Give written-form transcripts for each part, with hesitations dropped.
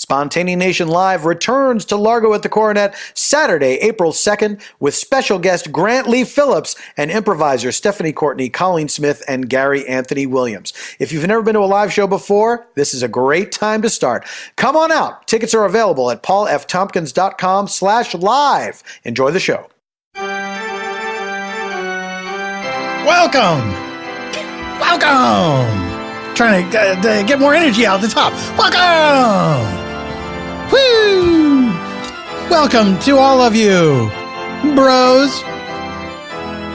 Spontaneanation Live returns to Largo at the Coronet Saturday, April 2nd, with special guest Grant Lee Phillips and improviser Stephanie Courtney, Colleen Smith, and Gary Anthony Williams. If you've never been to a live show before, this is a great time to start. Come on out. Tickets are available at paulftompkins.com/live. Enjoy the show. Welcome. Trying to get more energy out the top. Welcome. Woo. Welcome to all of you, bros.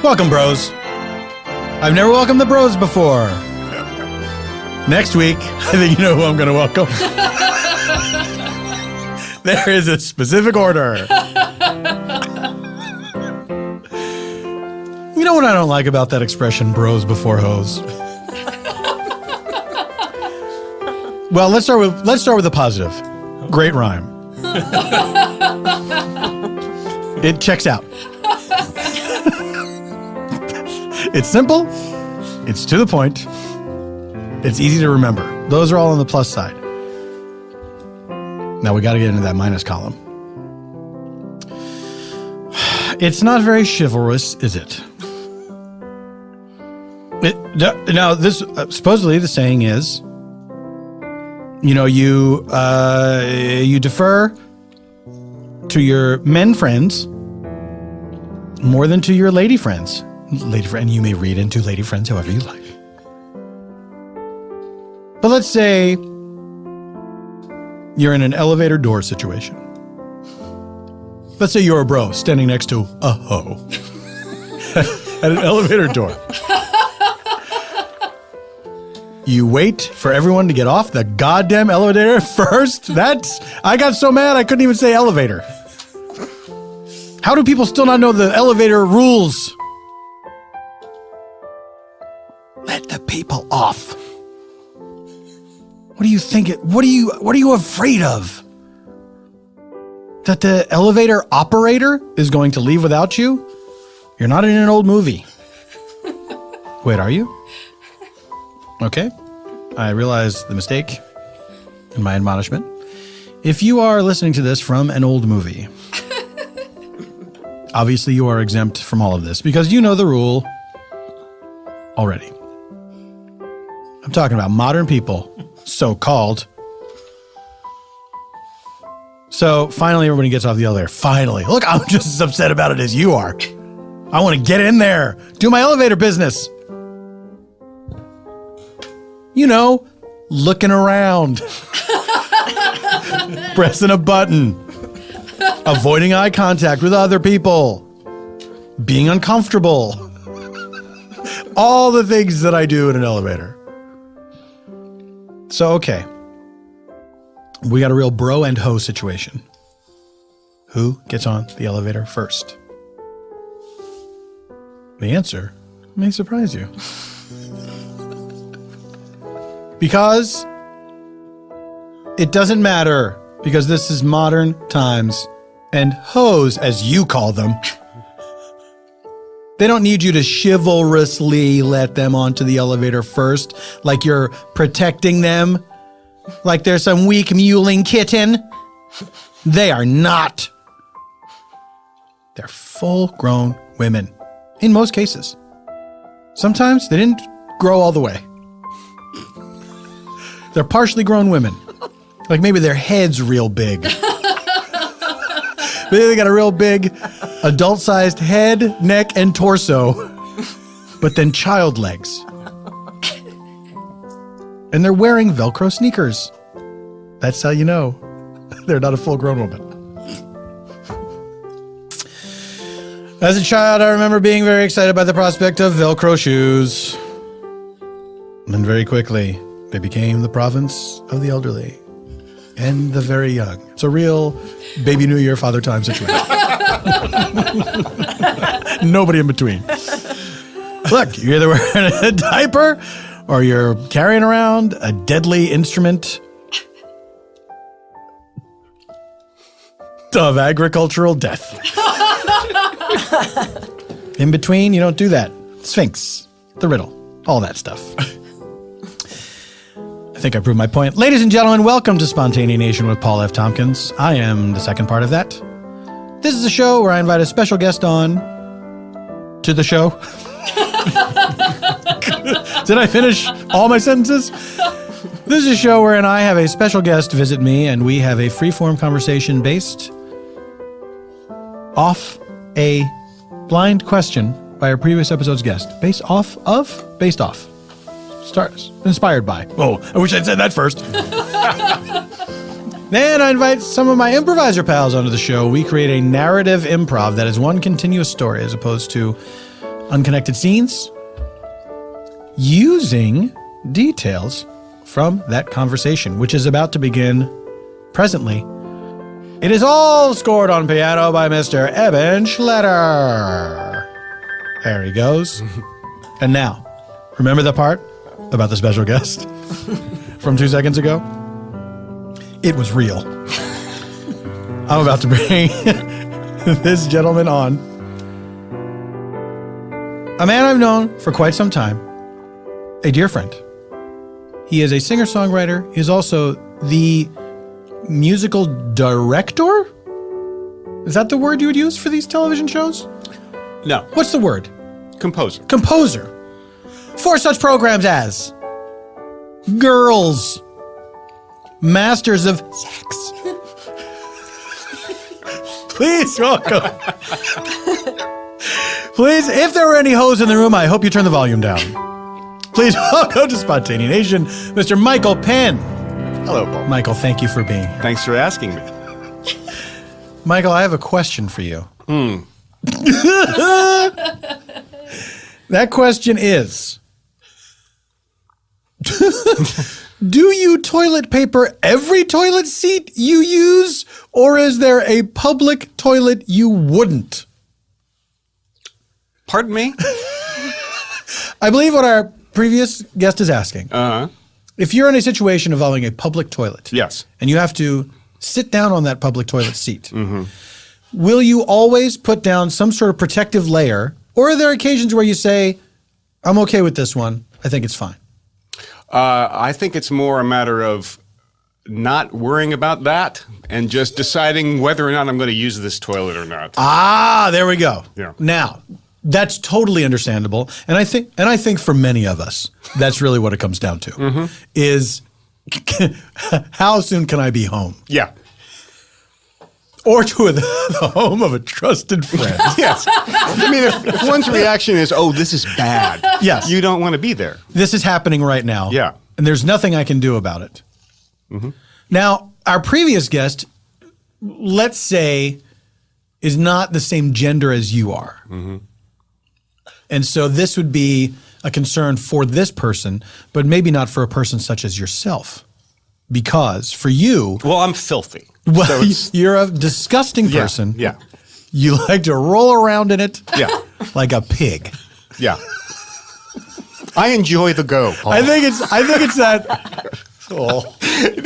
Welcome, bros. I've never welcomed the bros before. Next week, I think you know who I'm going to welcome. There is a specific order. You know what I don't like about that expression, bros before hoes? Well, let's start with the positive. Great rhyme. It checks out. It's simple. It's to the point. It's easy to remember. Those are all on the plus side. Now we got to get into that minus column. It's not very chivalrous, is it? Now, this supposedly the saying is, you know, you defer to your men friends more than to your lady friends. Lady friend, you may read into lady friends however you like. But let's say you're in an elevator door situation. Let's say you're a bro standing next to a hoe at an elevator door. You wait for everyone to get off the goddamn elevator first. I got so mad I couldn't even say elevator. How do people still not know the elevator rules? Let the people off. What do you think? What are you afraid of? That the elevator operator is going to leave without you? You're not in an old movie. Wait, are you? Okay, I realize the mistake in my admonishment. If you are listening to this from an old movie, obviously you are exempt from all of this because you know the rule already. I'm talking about modern people, so-called. So finally everybody gets off the elevator. Finally. Look, I'm just as upset about it as you are. I want to get in there, do my elevator business. You know, looking around, pressing a button, avoiding eye contact with other people, being uncomfortable, all the things that I do in an elevator. So, okay, we got a real bro and hoe situation. Who gets on the elevator first? The answer may surprise you. Because it doesn't matter, because this is modern times, and hoes, as you call them, they don't need you to chivalrously let them onto the elevator first, like you're protecting them, like they're some weak mewling kitten. They are not. They're full-grown women, in most cases. Sometimes they didn't grow all the way. They're partially grown women. Like maybe their head's real big. Maybe they got a real big adult-sized head, neck, and torso, but then child legs. And they're wearing Velcro sneakers. That's how you know they're not a full-grown woman. As a child, I remember being very excited by the prospect of Velcro shoes. And then very quickly, they became the province of the elderly and the very young. It's a real baby New Year, Father Time situation. Nobody in between. Look, you're either wearing a diaper or you're carrying around a deadly instrument of agricultural death. In between, you don't do that. Sphinx, the riddle, all that stuff. think I proved my point. Ladies and gentlemen, welcome to Spontaneanation with Paul F. Tompkins. I am the second part of that. This is a show where I invite a special guest on to the show. Did I finish all my sentences? This is a show wherein I have a special guest visit me, and we have a free-form conversation based off a blind question by our previous episode's guest. Based off. Inspired by. Oh, I wish I'd said that first. Then I invite some of my improviser pals onto the show. We create a narrative improv that is one continuous story as opposed to unconnected scenes, using details from that conversation, which is about to begin presently. It is all scored on piano by Mr. Eban Schletter. There he goes. And now, remember the part about the special guest from 2 seconds ago? It was real. I'm about to bring this gentleman on. A man I've known for quite some time. A dear friend. He is a singer-songwriter. He is also the musical director? Is that the word you would use for these television shows? No. What's the word? Composer. Composer. For such programs as Girls, Masters of Sex. Please welcome. Please, if there were any hoes in the room, I hope you turn the volume down. Please welcome to Spontaneanation, Mr. Michael Penn. Hello, Paul. Michael, thank you for being here. Thanks for asking me. Michael, I have a question for you. That question is, do you toilet paper every toilet seat you use, or is there a public toilet you wouldn't? Pardon me? I believe what our previous guest is asking. If you're in a situation involving a public toilet, Yes. and you have to sit down on that public toilet seat, will you always put down some sort of protective layer, or are there occasions where you say, I'm okay with this one, I think it's fine? I think it's more a matter of not worrying about that and just deciding whether or not I'm going to use this toilet or not. Ah, there we go. Yeah. Now, that's totally understandable, and I think for many of us, that's really what it comes down to. Is how soon can I be home? Yeah. Or to the home of a trusted friend. Yes. I mean, if one's reaction is, oh, this is bad, Yes. you don't want to be there. This is happening right now. Yeah. And there's nothing I can do about it. Now, our previous guest, let's say, is not the same gender as you are. And so this would be a concern for this person, but maybe not for a person such as yourself. Because for you, Well, I'm filthy. well, So it's- you're a disgusting person. Yeah. You like to roll around in it Yeah. like a pig. Yeah. I enjoy the go, Paul. I think it's that. Oh.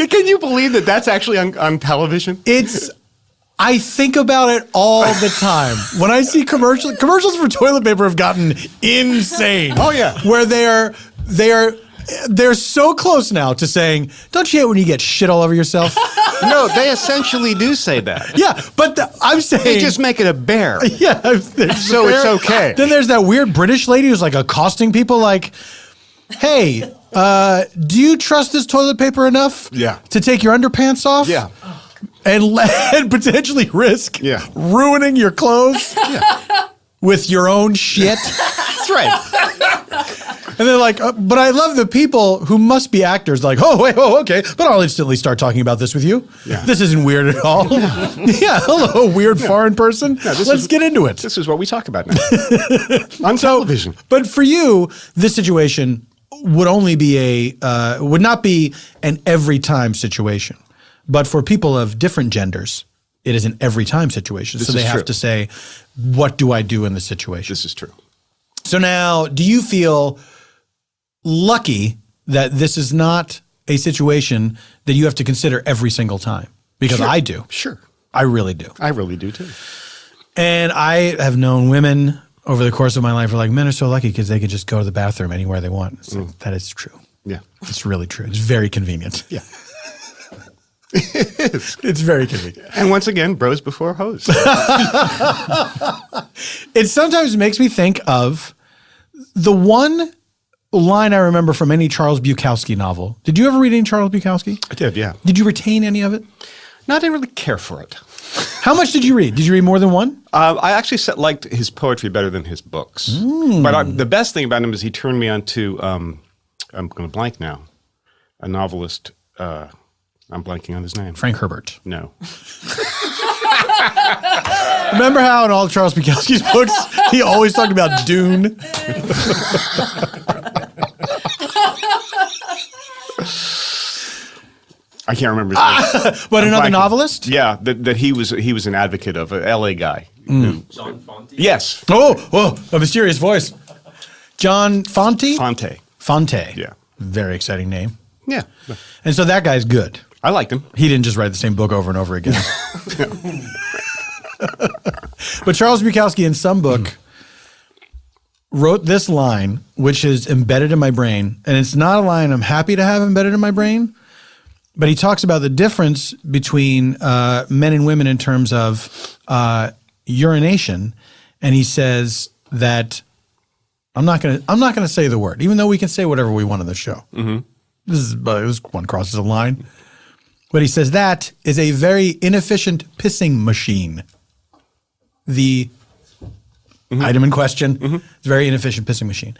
Can you believe that that's actually on television? I think about it all the time. When I see commercials for toilet paper have gotten insane. Oh, yeah. Where they're so close now to saying, don't you hate when you get shit all over yourself? No, they essentially do say that. Yeah, but I'm saying They just make it a bear. yeah, So it's okay. Then there's that weird British lady who's like accosting people like, hey, do you trust this toilet paper enough Yeah. to take your underpants off? Yeah. And potentially risk ruining your clothes with your own shit. That's right. And they're like, but I love the people who must be actors like, okay, but I'll instantly start talking about this with you. Yeah. This isn't weird at all. Yeah, hello, weird foreign person. Let's get into it. This is what we talk about now. On television. But for you, this situation would only be would not be an every time situation. But for people of different genders, it is an every time situation. So they have to say, what do I do in this situation? This is true. So now, do you feel lucky that this is not a situation that you have to consider every single time? Because I do. Sure. I really do. I really do too. And I have known women over the course of my life who are like, men are so lucky because they can just go to the bathroom anywhere they want. It's like, that is true. Yeah. It's really true. It's very convenient. Yeah. It is. It's very convenient. And once again, bros before hoes. It sometimes makes me think of the one line I remember from any Charles Bukowski novel. Did you ever read any Charles Bukowski? I did, yeah. Did you retain any of it? No, I didn't really care for it. How much did you read? Did you read more than one? I actually liked his poetry better than his books. But the best thing about him is he turned me on to, I'm going to blank now, a novelist. I'm blanking on his name. Frank Herbert. No. Remember how in all Charles Bukowski's books, he always talked about Dune? I can't remember his name. But I'm another blanking. novelist? Yeah, that he was an advocate of, an LA guy. John Fonte? Yes. Oh, whoa, a mysterious voice. John Fonte? Fonte. Fonte. Yeah. Very exciting name. Yeah. And so that guy's good. I liked him. He didn't just write the same book over and over again. But Charles Bukowski in some book wrote this line, which is embedded in my brain. And it's not a line I'm happy to have embedded in my brain, but he talks about the difference between men and women in terms of urination. And he says that I'm not gonna say the word, even though we can say whatever we want on the show. Mm-hmm. This one crosses a line. But he says that is a very inefficient pissing machine. The item in question is a very inefficient pissing machine.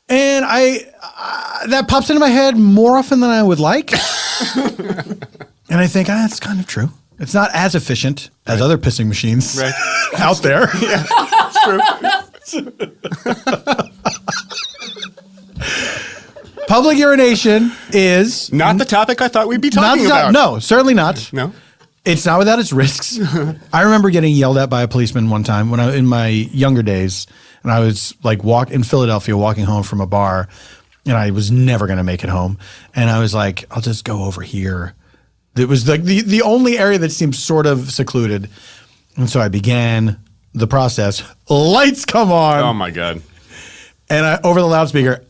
And that pops into my head more often than I would like. And I think, that's kind of true. It's not as efficient as other pissing machines out there. Yeah, it's true. Public urination is Not the topic I thought we'd be talking about. No, certainly not. No? It's not without its risks. I remember getting yelled at by a policeman one time when in my younger days, and I was like in Philadelphia walking home from a bar, and I was never going to make it home. And I was like, I'll just go over here. It was like the only area that seemed sort of secluded. And so I began the process. Lights come on. Oh, my God. And over the loudspeaker,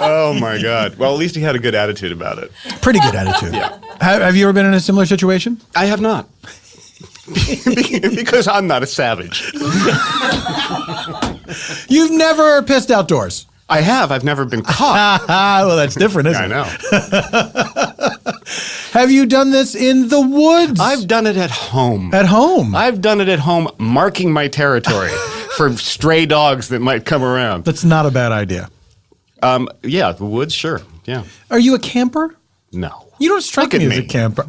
Oh, my God. Well, at least he had a good attitude about it. Pretty good attitude. Yeah. Have you ever been in a similar situation? I have not. Because I'm not a savage. You've never pissed outdoors. I have. I've never been caught. Well, that's different, isn't I it? know. Have you done this in the woods? I've done it at home. At home? I've done it at home, marking my territory for stray dogs that might come around. That's not a bad idea. Yeah, the woods, sure. Yeah. Are you a camper? No. You don't strike Look me at as a me. camper.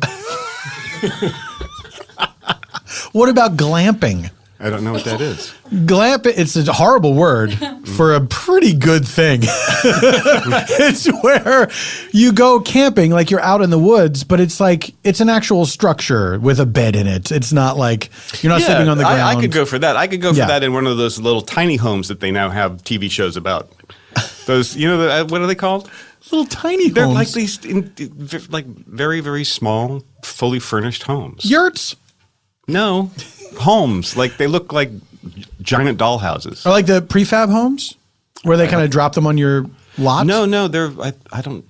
What about glamping? I don't know what that is. It's a horrible word for a pretty good thing. It's where you go camping, like you're out in the woods, but it's like it's an actual structure with a bed in it. It's not like you're not sleeping on the ground. I could go for that. I could go for Yeah. that in one of those little tiny homes that they now have TV shows about. Those, what are they called? Little tiny They're homes. like these, like very, very small, fully furnished homes. Yurts. No, homes. Like they look like giant dollhouses. Or like the prefab homes where they kind of drop them on your lot? No, they're. I don't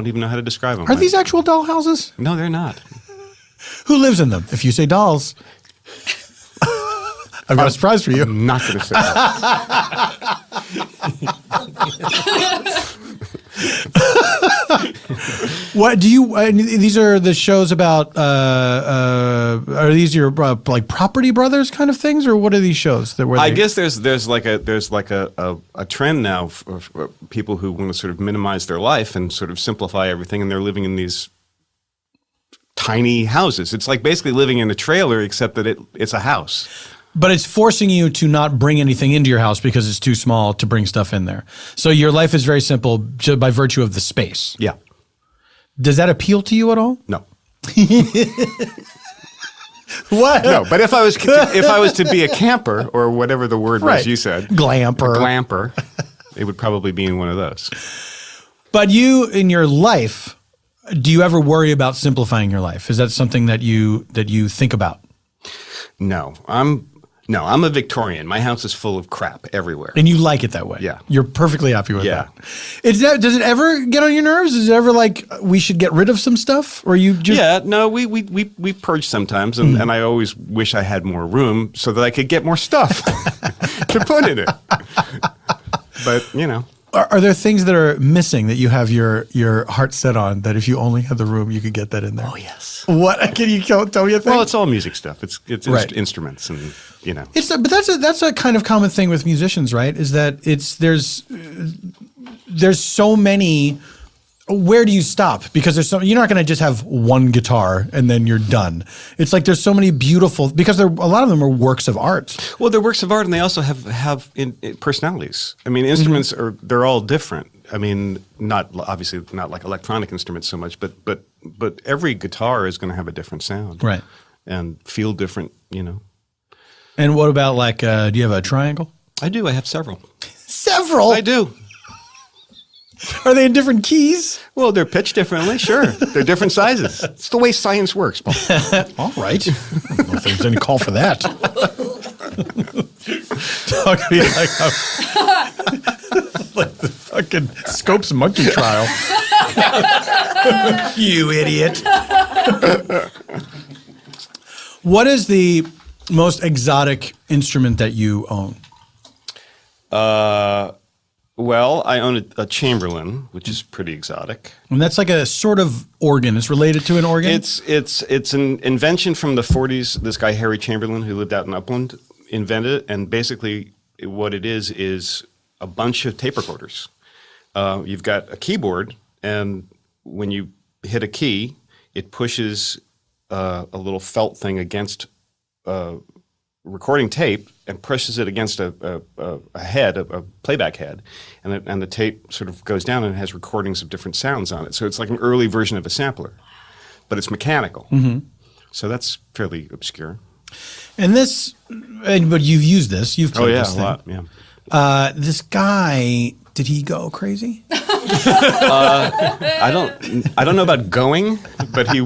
even know how to describe them. Are these actual doll houses? No, they're not. Who lives in them? If you say dolls, I've got a surprise for you. I'm not going to say that. What do you? These are the shows about. Are these your like Property Brothers kind of things, or what are these shows that were? I guess there's like a trend now for people who want to sort of minimize their life and sort of simplify everything, and they're living in these tiny houses. It's like basically living in a trailer, except that it's a house. But it's forcing you to not bring anything into your house because it's too small to bring stuff in there. So your life is very simple by virtue of the space. Yeah. Does that appeal to you at all? No. What? No, but if I was to be a camper or whatever the word was you said, glamper, it would probably be in one of those. But you, in your life, do you ever worry about simplifying your life? Is that something that you think about? No, No, I'm a Victorian. My house is full of crap everywhere. And you like it that way. Yeah. You're perfectly happy with Yeah. that. Does it ever get on your nerves? Is it ever like we should get rid of some stuff? Or you just Yeah, no, we purge sometimes, and I always wish I had more room so that I could get more stuff to put in it. But, you know. Are there things that are missing that you have your heart set on that if you only had the room, you could get that in there? Oh, yes. What? Can you tell me a thing? Well, it's all music stuff. It's Right. instruments and, you know. But that's a kind of common thing with musicians, right? Is that there's so many. Where do you stop? Because you're not going to just have one guitar and then you're done. It's like there's so many beautiful, because a lot of them are works of art. Well, they're works of art, and they also have personalities. I mean, instruments they're all different. I mean, obviously not like electronic instruments so much, but every guitar is going to have a different sound, Right. And feel different. You know. And what about like, do you have a triangle? I do. I have several. Several? I do. Are they in different keys? Well, they're pitched differently. Sure, they're different sizes. It's the way science works, Paul. All right. I don't know if there's any call for that. Talk to me like the fucking Scopes monkey trial. You idiot. What is the most exotic instrument that you own? Well, I own a Chamberlain, which is pretty exotic. And that's like a sort of organ. It's related to an organ? It's an invention from the 40s. This guy, Harry Chamberlain, who lived out in Upland, invented it. And basically what it is a bunch of tape recorders. You've got a keyboard, and when you hit a key, it pushes a little felt thing against recording tape and presses it against a head, a playback head, and the tape sort of goes down and it has recordings of different sounds on it. So it's like an early version of a sampler, but it's mechanical. Mm-hmm. So that's fairly obscure. And but you've used this. You've played this thing. A lot, yeah. This guy, did he go crazy? I don't know about going, but he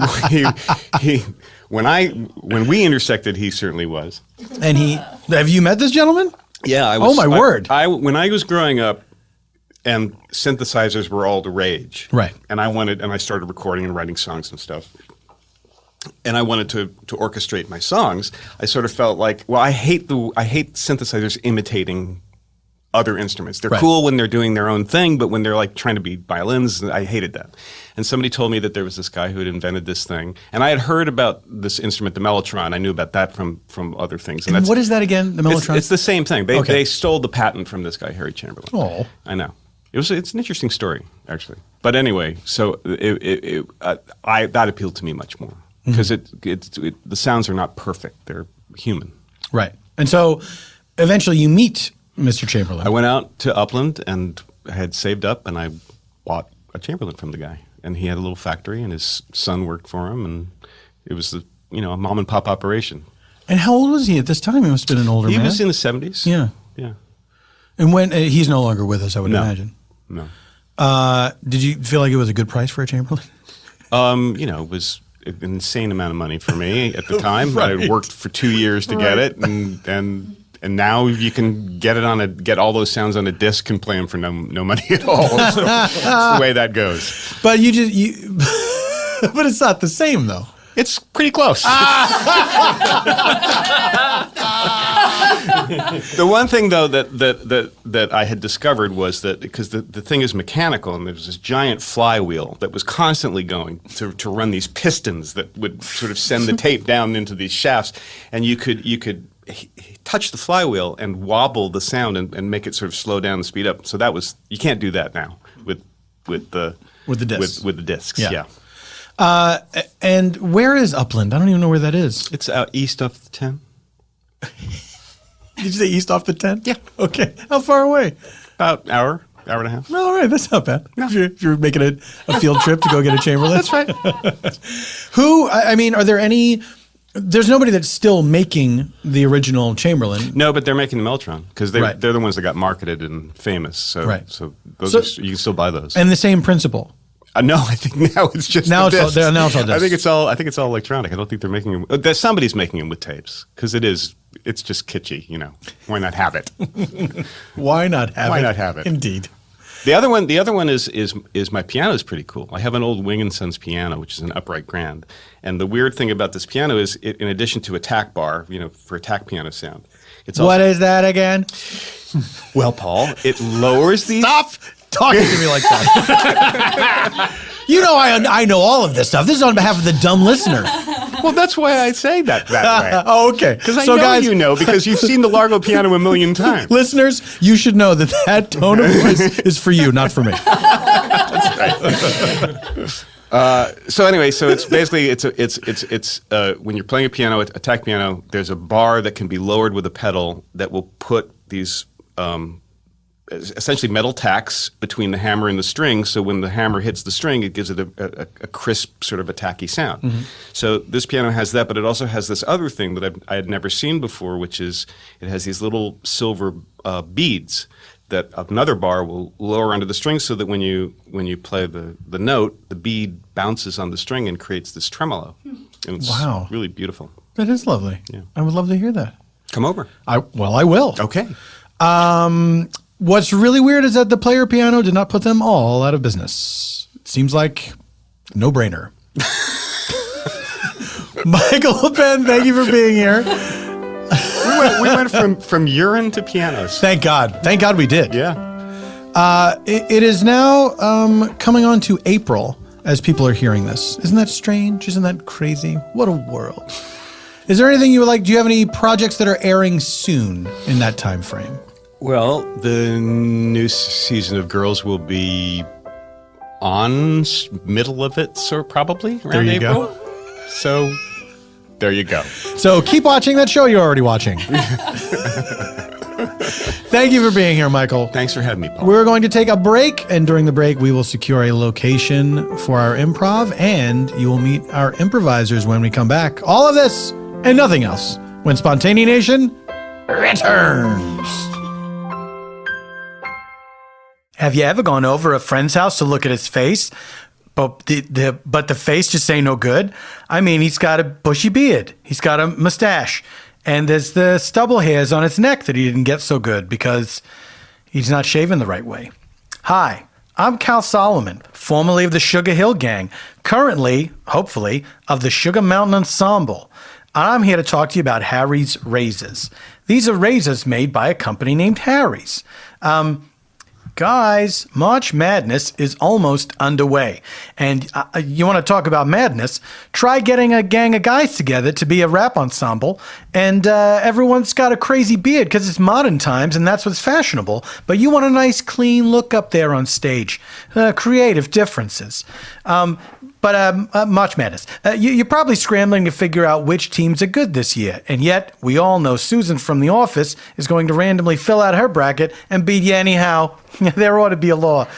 when we intersected, he certainly was. And have you met this gentleman? Yeah, I was. Oh my word! When I was growing up, and synthesizers were all the rage, right? And I started recording and writing songs and stuff. And I wanted to orchestrate my songs. I sort of felt like, well, I hate synthesizers imitating other instruments. They're cool when they're doing their own thing, but when they're like trying to be violins, I hated that. And somebody told me that there was this guy who had invented this thing, and I had heard about this instrument, the mellotron. I knew about that from other things. And what is that again? The mellotron? It's the same thing. They stole the patent from this guy, Harry Chamberlain. Oh, I know. It's an interesting story, actually. But anyway, so that appealed to me much more because the sounds are not perfect; they're human. Right. And so, eventually, you meet Mr. Chamberlain. I went out to Upland and I had saved up, and I bought a Chamberlain from the guy. And he had a little factory, and his son worked for him, and it was a mom and pop operation. And how old was he at this time? He must have been an older man. He was in the 70s. Yeah. Yeah. And when he's no longer with us, I would imagine. No. Did you feel like it was a good price for a Chamberlain? It was an insane amount of money for me at the time. I had worked for 2 years to get it, and now you can get all those sounds on a disc and play them for no money at all. So that's the way that goes. But but it's not the same though. It's pretty close. The one thing though that I had discovered was that because the thing is mechanical, and there was this giant flywheel that was constantly going to run these pistons that would sort of send the tape down into these shafts, and you could touch the flywheel and wobble the sound and make it sort of slow down and speed up. So you can't do that now with the discs. With the discs. Yeah. And where is Upland? I don't even know where that is. It's out east of the 10. Did you say east off the 10? Yeah. Okay. How far away? About hour and a half. All right, that's not bad. No. If you're making a field trip to go get a Chamberlain. That's right. Are there any? There's nobody that's still making the original Chamberlain. No, but they're making the Mellotron because they're the ones that got marketed and famous. So you can still buy those. And the same principle. No, I think now it's just now the it's all discs. I think it's all electronic. I don't think they're making them. Somebody's making them with tapes because it is it's just kitschy, you know. Why not have it? Why not have it? Why not have it? Indeed. The other one is my piano is pretty cool. I have an old Wing & Sons piano, which is an upright grand. And the weird thing about this piano is, in addition to a tack bar, you know, for a tack piano sound, it's also, What is that again? well, Paul, it lowers the Stop talking to me like that. You know I know all of this stuff. This is on behalf of the dumb listener. Well, that's why I say that way. Oh, okay. Because I know guys, you know, because you've seen the Largo piano a million times. Listeners, you should know that tone of voice is for you, not for me. So anyway, so it's basically it's when you're playing a piano, a tack piano, there's a bar that can be lowered with a pedal that will put these essentially metal tacks between the hammer and the string. So when the hammer hits the string, it gives it a crisp sort of a tacky sound. Mm-hmm. So this piano has that, but it also has this other thing that I had never seen before, which is it has these little silver beads that another bar will lower onto the string, so that when you play the note, the bead bounces on the string and creates this tremolo. And it's really beautiful. That is lovely. Yeah. I would love to hear that. Come over. I will. Okay. What's really weird is that the player piano did not put them all out of business. It seems like no-brainer. Michael Penn, thank you for being here. We went from urine to pianos. Thank God. Thank God we did. Yeah. It is now coming on to April as people are hearing this. Isn't that strange? Isn't that crazy? What a world. Is there anything you would like? Do you have any projects that are airing soon in that time frame? Well, the new season of Girls will be on middle of it, so probably around April. Go. So there you go. So keep watching that show you're already watching. Thank you for being here, Michael. Thanks for having me, Paul. We're going to take a break, and during the break, we will secure a location for our improv, and you will meet our improvisers when we come back. All of this and nothing else when Spontaneanation returns. Have you ever gone over a friend's house to look at his face, but the face just ain't no good? I mean, he's got a bushy beard, he's got a mustache, and there's the stubble hairs on his neck that he didn't get so good because he's not shaving the right way. Hi, I'm Cal Solomon, formerly of the Sugar Hill Gang, currently, hopefully, of the Sugar Mountain Ensemble. I'm here to talk to you about Harry's Razors. These are razors made by a company named Harry's. Guys, March Madness is almost underway. And you want to talk about madness? Try getting a gang of guys together to be a rap ensemble, and everyone's got a crazy beard because it's modern times and that's what's fashionable. But you want a nice, clean look up there on stage. Creative differences. But March Madness. You're probably scrambling to figure out which teams are good this year. And yet, we all know Susan from The Office is going to randomly fill out her bracket and beat you anyhow. There ought to be a law.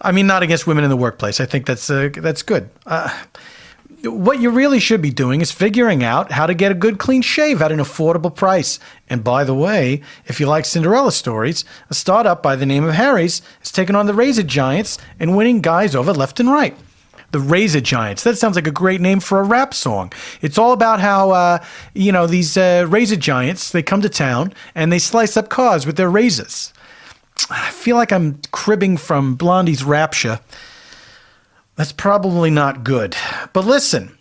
I mean, not against women in the workplace. I think that's good. What you really should be doing is figuring out how to get a good clean shave at an affordable price. And by the way, if you like Cinderella stories, a startup by the name of Harry's is taking on the Razor Giants and winning guys over left and right. The Razor Giants. That sounds like a great name for a rap song. It's all about how, these Razor Giants, they come to town and they slice up cars with their razors. I feel like I'm cribbing from Blondie's Rapture. That's probably not good. But listen,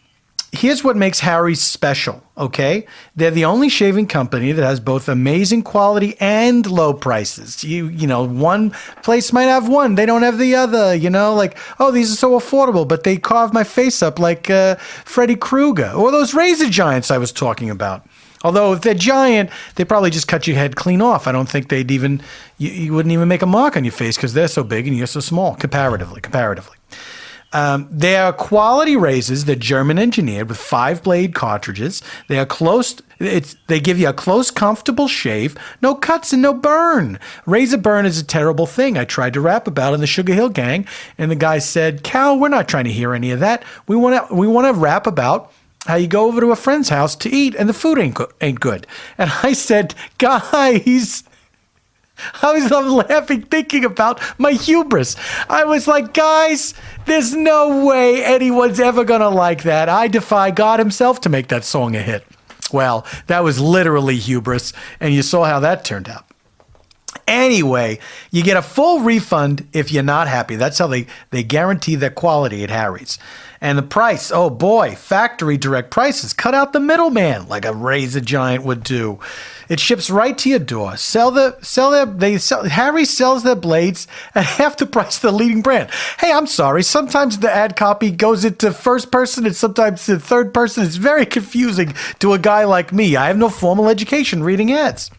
here's what makes Harry's special, okay? They're the only shaving company that has both amazing quality and low prices. You know, one place might have one, they don't have the other, like, oh, these are so affordable, but they carve my face up like Freddy Krueger, or those Razor Giants I was talking about. Although if they're giant, they probably just cut your head clean off. I don't think they'd even, you wouldn't even make a mark on your face because they're so big and you're so small, comparatively. They are quality razors. They're German engineered with 5-blade cartridges. They are close. They give you a close, comfortable shave. No cuts and no burn. Razor burn is a terrible thing. I tried to rap about in the Sugar Hill Gang, and the guy said, "Cal, we're not trying to hear any of that. We want to rap about how you go over to a friend's house to eat and the food ain't good." And I said, "Guys." I was laughing thinking about my hubris. I was like, guys, there's no way anyone's ever going to like that. I defy God himself to make that song a hit. Well, that was literally hubris, and you saw how that turned out. Anyway, you get a full refund if you're not happy. That's how they guarantee their quality at Harry's. And the price, oh boy, factory direct prices. Cut out the middleman like a razor giant would do. It ships right to your door. Harry sells their blades at half the price of the leading brand. Hey, I'm sorry. Sometimes the ad copy goes into first person and sometimes to third person. It's very confusing to a guy like me. I have no formal education reading ads.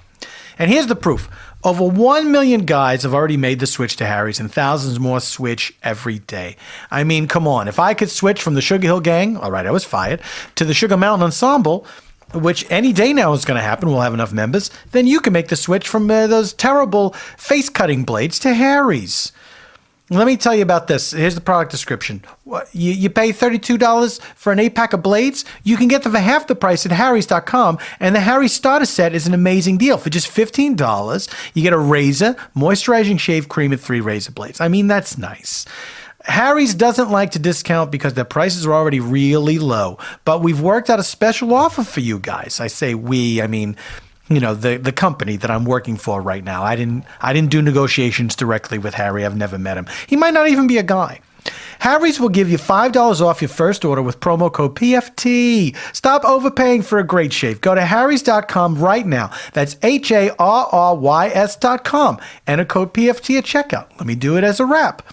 And here's the proof. Over 1 million guys have already made the switch to Harry's, and thousands more switch every day. I mean, come on. If I could switch from the Sugar Hill Gang, all right, I was fired, to the Sugar Mountain Ensemble, which any day now is going to happen, we'll have enough members, then you can make the switch from those terrible face-cutting blades to Harry's. Let me tell you about this. Here's the product description. You pay $32 for an 8-pack of blades. You can get them for half the price at Harrys.com, and the Harry's starter set is an amazing deal. For just $15, you get a razor, moisturizing shave cream, and 3 razor blades. I mean, that's nice. Harry's doesn't like to discount because their prices are already really low, but we've worked out a special offer for you guys. I say we, I mean, you know, the company that I'm working for right now. I didn't do negotiations directly with Harry. I've never met him. He might not even be a guy. Harry's will give you $5 off your first order with promo code PFT. Stop overpaying for a great shave. Go to harrys.com right now. That's HARRYS.com. Enter code PFT at checkout. Let me do it as a wrap.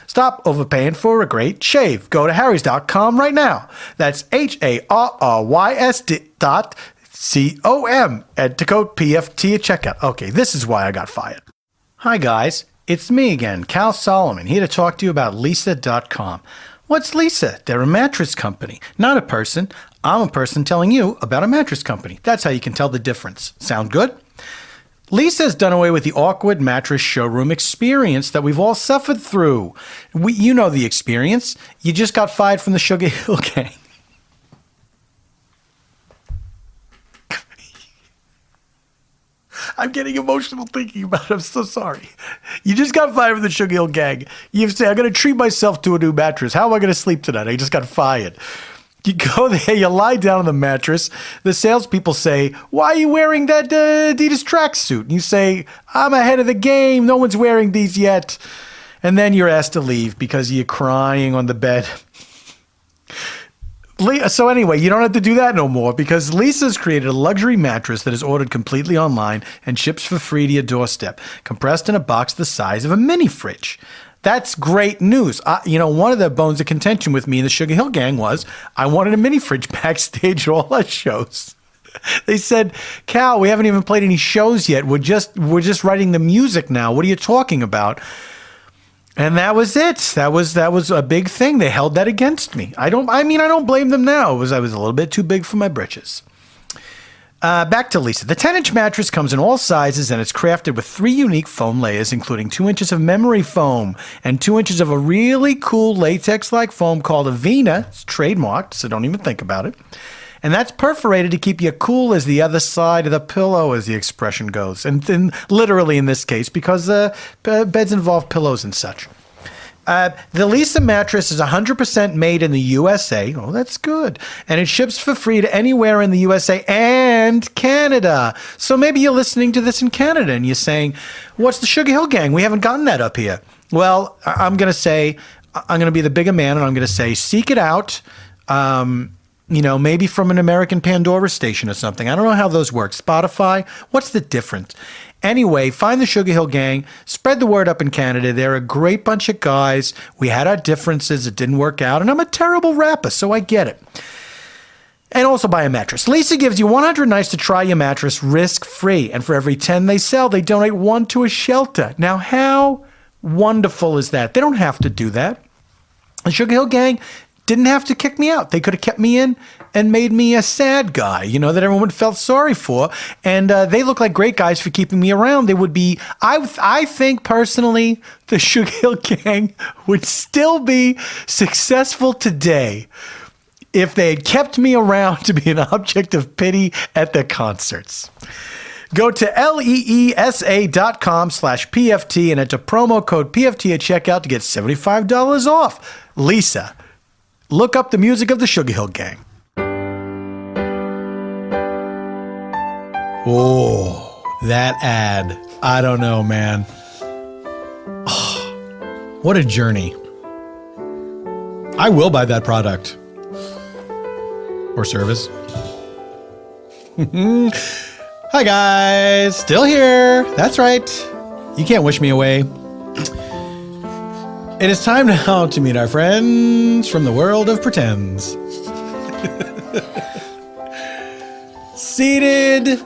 Stop overpaying for a great shave. Go to harrys.com right now. That's HARRYS.com. Enter code PFT at checkout. Okay, this is why I got fired. Hi guys, it's me again, Cal Solomon, here to talk to you about Leesa.com. What's Leesa? They're a mattress company, not a person. I'm a person telling you about a mattress company. That's how you can tell the difference. Sound good? Leesa's done away with the awkward mattress showroom experience that we've all suffered through. You know the experience. You just got fired from the Sugar Hill Gang. I'm getting emotional thinking about it. I'm so sorry. You just got fired from the Sugar Hill Gang. You say, I'm going to treat myself to a new mattress. How am I going to sleep tonight? I just got fired. You go there, you lie down on the mattress. The salespeople say, why are you wearing that Adidas tracksuit? And you say, I'm ahead of the game. No one's wearing these yet. And then you're asked to leave because you're crying on the bed. So anyway, you don't have to do that no more because Leesa's created a luxury mattress that is ordered completely online and ships for free to your doorstep, compressed in a box the size of a mini fridge. That's great news. One of the bones of contention with me and the Sugar Hill Gang was I wanted a mini fridge backstage at all our shows. They said, Cal, we haven't even played any shows yet. We're just writing the music now. What are you talking about? And that was it. That was a big thing. They held that against me. I don't blame them now. I was a little bit too big for my britches. Back to Leesa. The 10-inch mattress comes in all sizes and it's crafted with 3 unique foam layers, including 2 inches of memory foam and 2 inches of a really cool latex-like foam called Avena. It's trademarked, so don't even think about it. And that's perforated to keep you cool as the other side of the pillow, as the expression goes. And then literally in this case, because beds involve pillows and such. The Leesa mattress is 100% made in the USA. Oh, that's good. And it ships for free to anywhere in the USA and Canada. So maybe you're listening to this in Canada and you're saying, what's the Sugar Hill Gang? We haven't gotten that up here. Well, I'm going to be the bigger man and I'm going to say, seek it out. Maybe from an American Pandora station or something. I don't know how those work. Spotify? What's the difference? Anyway, find the Sugar Hill Gang. Spread the word up in Canada. They're a great bunch of guys. We had our differences. It didn't work out. And I'm a terrible rapper, so I get it. And also buy a mattress. Leesa gives you 100 nights to try your mattress risk-free. And for every 10 they sell, they donate 1 to a shelter. Now, how wonderful is that? They don't have to do that. The Sugar Hill Gang didn't have to kick me out. They could have kept me in and made me a sad guy, that everyone felt sorry for. And they look like great guys for keeping me around. They would be, I think personally, the Sugar Hill Gang would still be successful today if they had kept me around to be an object of pity at their concerts. Go to leesa.com/PFT and enter promo code PFT at checkout to get $75 off. Leesa. Look up the music of the Sugar Hill Gang. Oh, that ad. I don't know, man. Oh, what a journey. I will buy that product. Or service. Hi, guys. Still here. That's right. You can't wish me away. It is time now to meet our friends from the world of pretends. Seated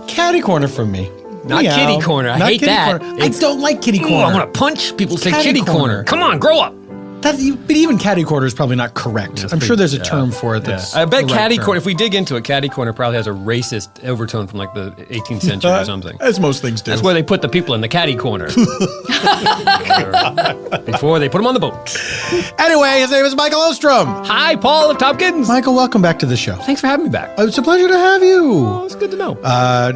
catty corner from me. Not kitty corner. I hate that. I don't like kitty corner. I want to punch people. Say Catty kitty corner. corner. Come on, grow up. But even catty corner is probably not correct. I'm sure there's a term for it. That's I bet the right catty term. corner. If we dig into it, catty corner probably has a racist overtone from like the 18th century or something. As most things do. That's where they put the people in the catty corner before they put them on the boat. Anyway, his name is Michael Oosterom. Hi, Paul of Tompkins. Michael, welcome back to the show. Thanks for having me back. It's a pleasure to have you. Oh, it's good to know.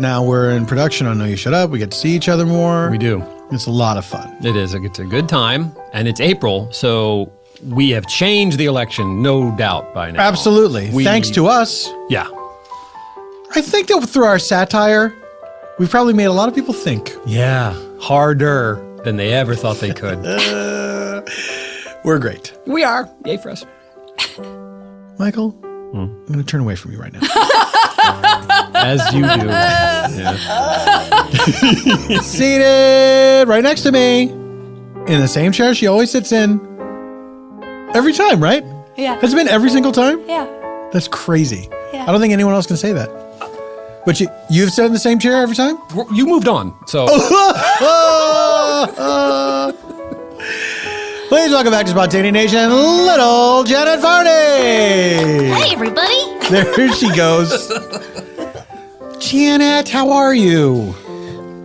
Now we're in production on Know You Shut Up. We get to see each other more. We do. It's a lot of fun. It is. It's a good time, and it's April, so we have changed the election, no doubt, by now. Absolutely. Thanks to us. Yeah. I think that through our satire, we've probably made a lot of people think. Yeah. Harder than they ever thought they could. We're great. We are. Yay for us. Michael, I'm going to turn away from you right now. As you do. Yeah. Seated right next to me in the same chair she always sits in. Every time, right? Yeah. Has it been every single time? Yeah. That's crazy. Yeah. I don't think anyone else can say that. But you've sat in the same chair every time? You moved on, so. Please welcome back to Spontaneous Nation, Little Janet Varney. Hey, everybody. There she goes. Janet, how are you?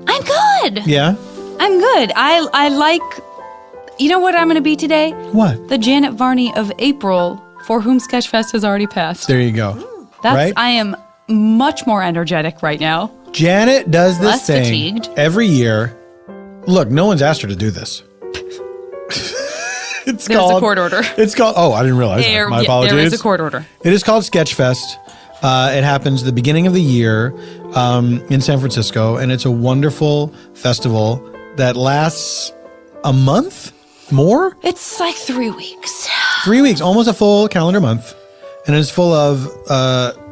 I'm good. Yeah? I'm good. I like, you know what I'm going to be today? What? The Janet Varney of April, for whom Sketchfest has already passed. There you go. Right? I am much more energetic right now. Janet does this Less thing fatigued. every year. Look, no one's asked her to do this. There's a court order. It's called. Oh, I didn't realize that. My apologies. There is a court order. It is called Sketchfest. It happens the beginning of the year in San Francisco, and it's a wonderful festival that lasts a month, more? It's like 3 weeks. 3 weeks, almost a full calendar month, and it's full of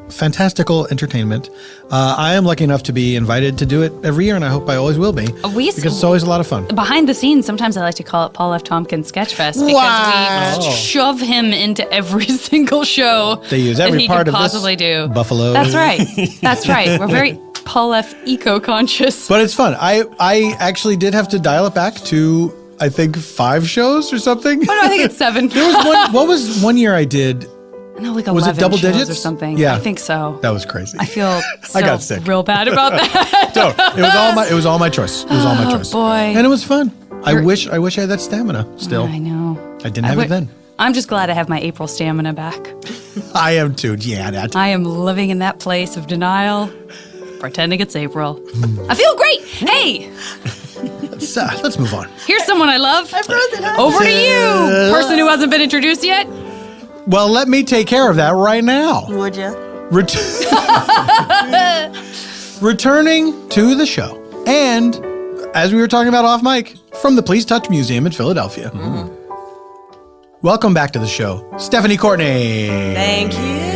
fantastical entertainment. I am lucky enough to be invited to do it every year, and I hope I always will be, because it's always a lot of fun. Behind the scenes, sometimes I like to call it Paul F. Tompkins Sketchfest because we shove him into every single show They use that every he part could of possibly this do. buffalo. That's right. That's right. We're very Paul F. eco-conscious. But it's fun. I actually did have to dial it back to, I think, 5 shows or something. Oh, no, I think it's 7. There was one. What was one year I did? No, like 11 Was it double shows digits or something. Yeah. I think so. That was crazy. I feel so I got sick. real bad about that. No, it was all my choice. It was all my choice. boy. And it was fun. I wish I had that stamina still. I know. I didn't have it then. I'm just glad I have my April stamina back. I am too. Yeah, that. I am living in that place of denial, pretending it's April. I feel great. Hey, Let's move on. here's someone I love. Over to you, person who hasn't been introduced yet. Well, let me take care of that right now. Would you? Returning to the show, and as we were talking about off mic, from the Please Touch Museum in Philadelphia. Welcome back to the show, Stephanie Courtney. Thank you.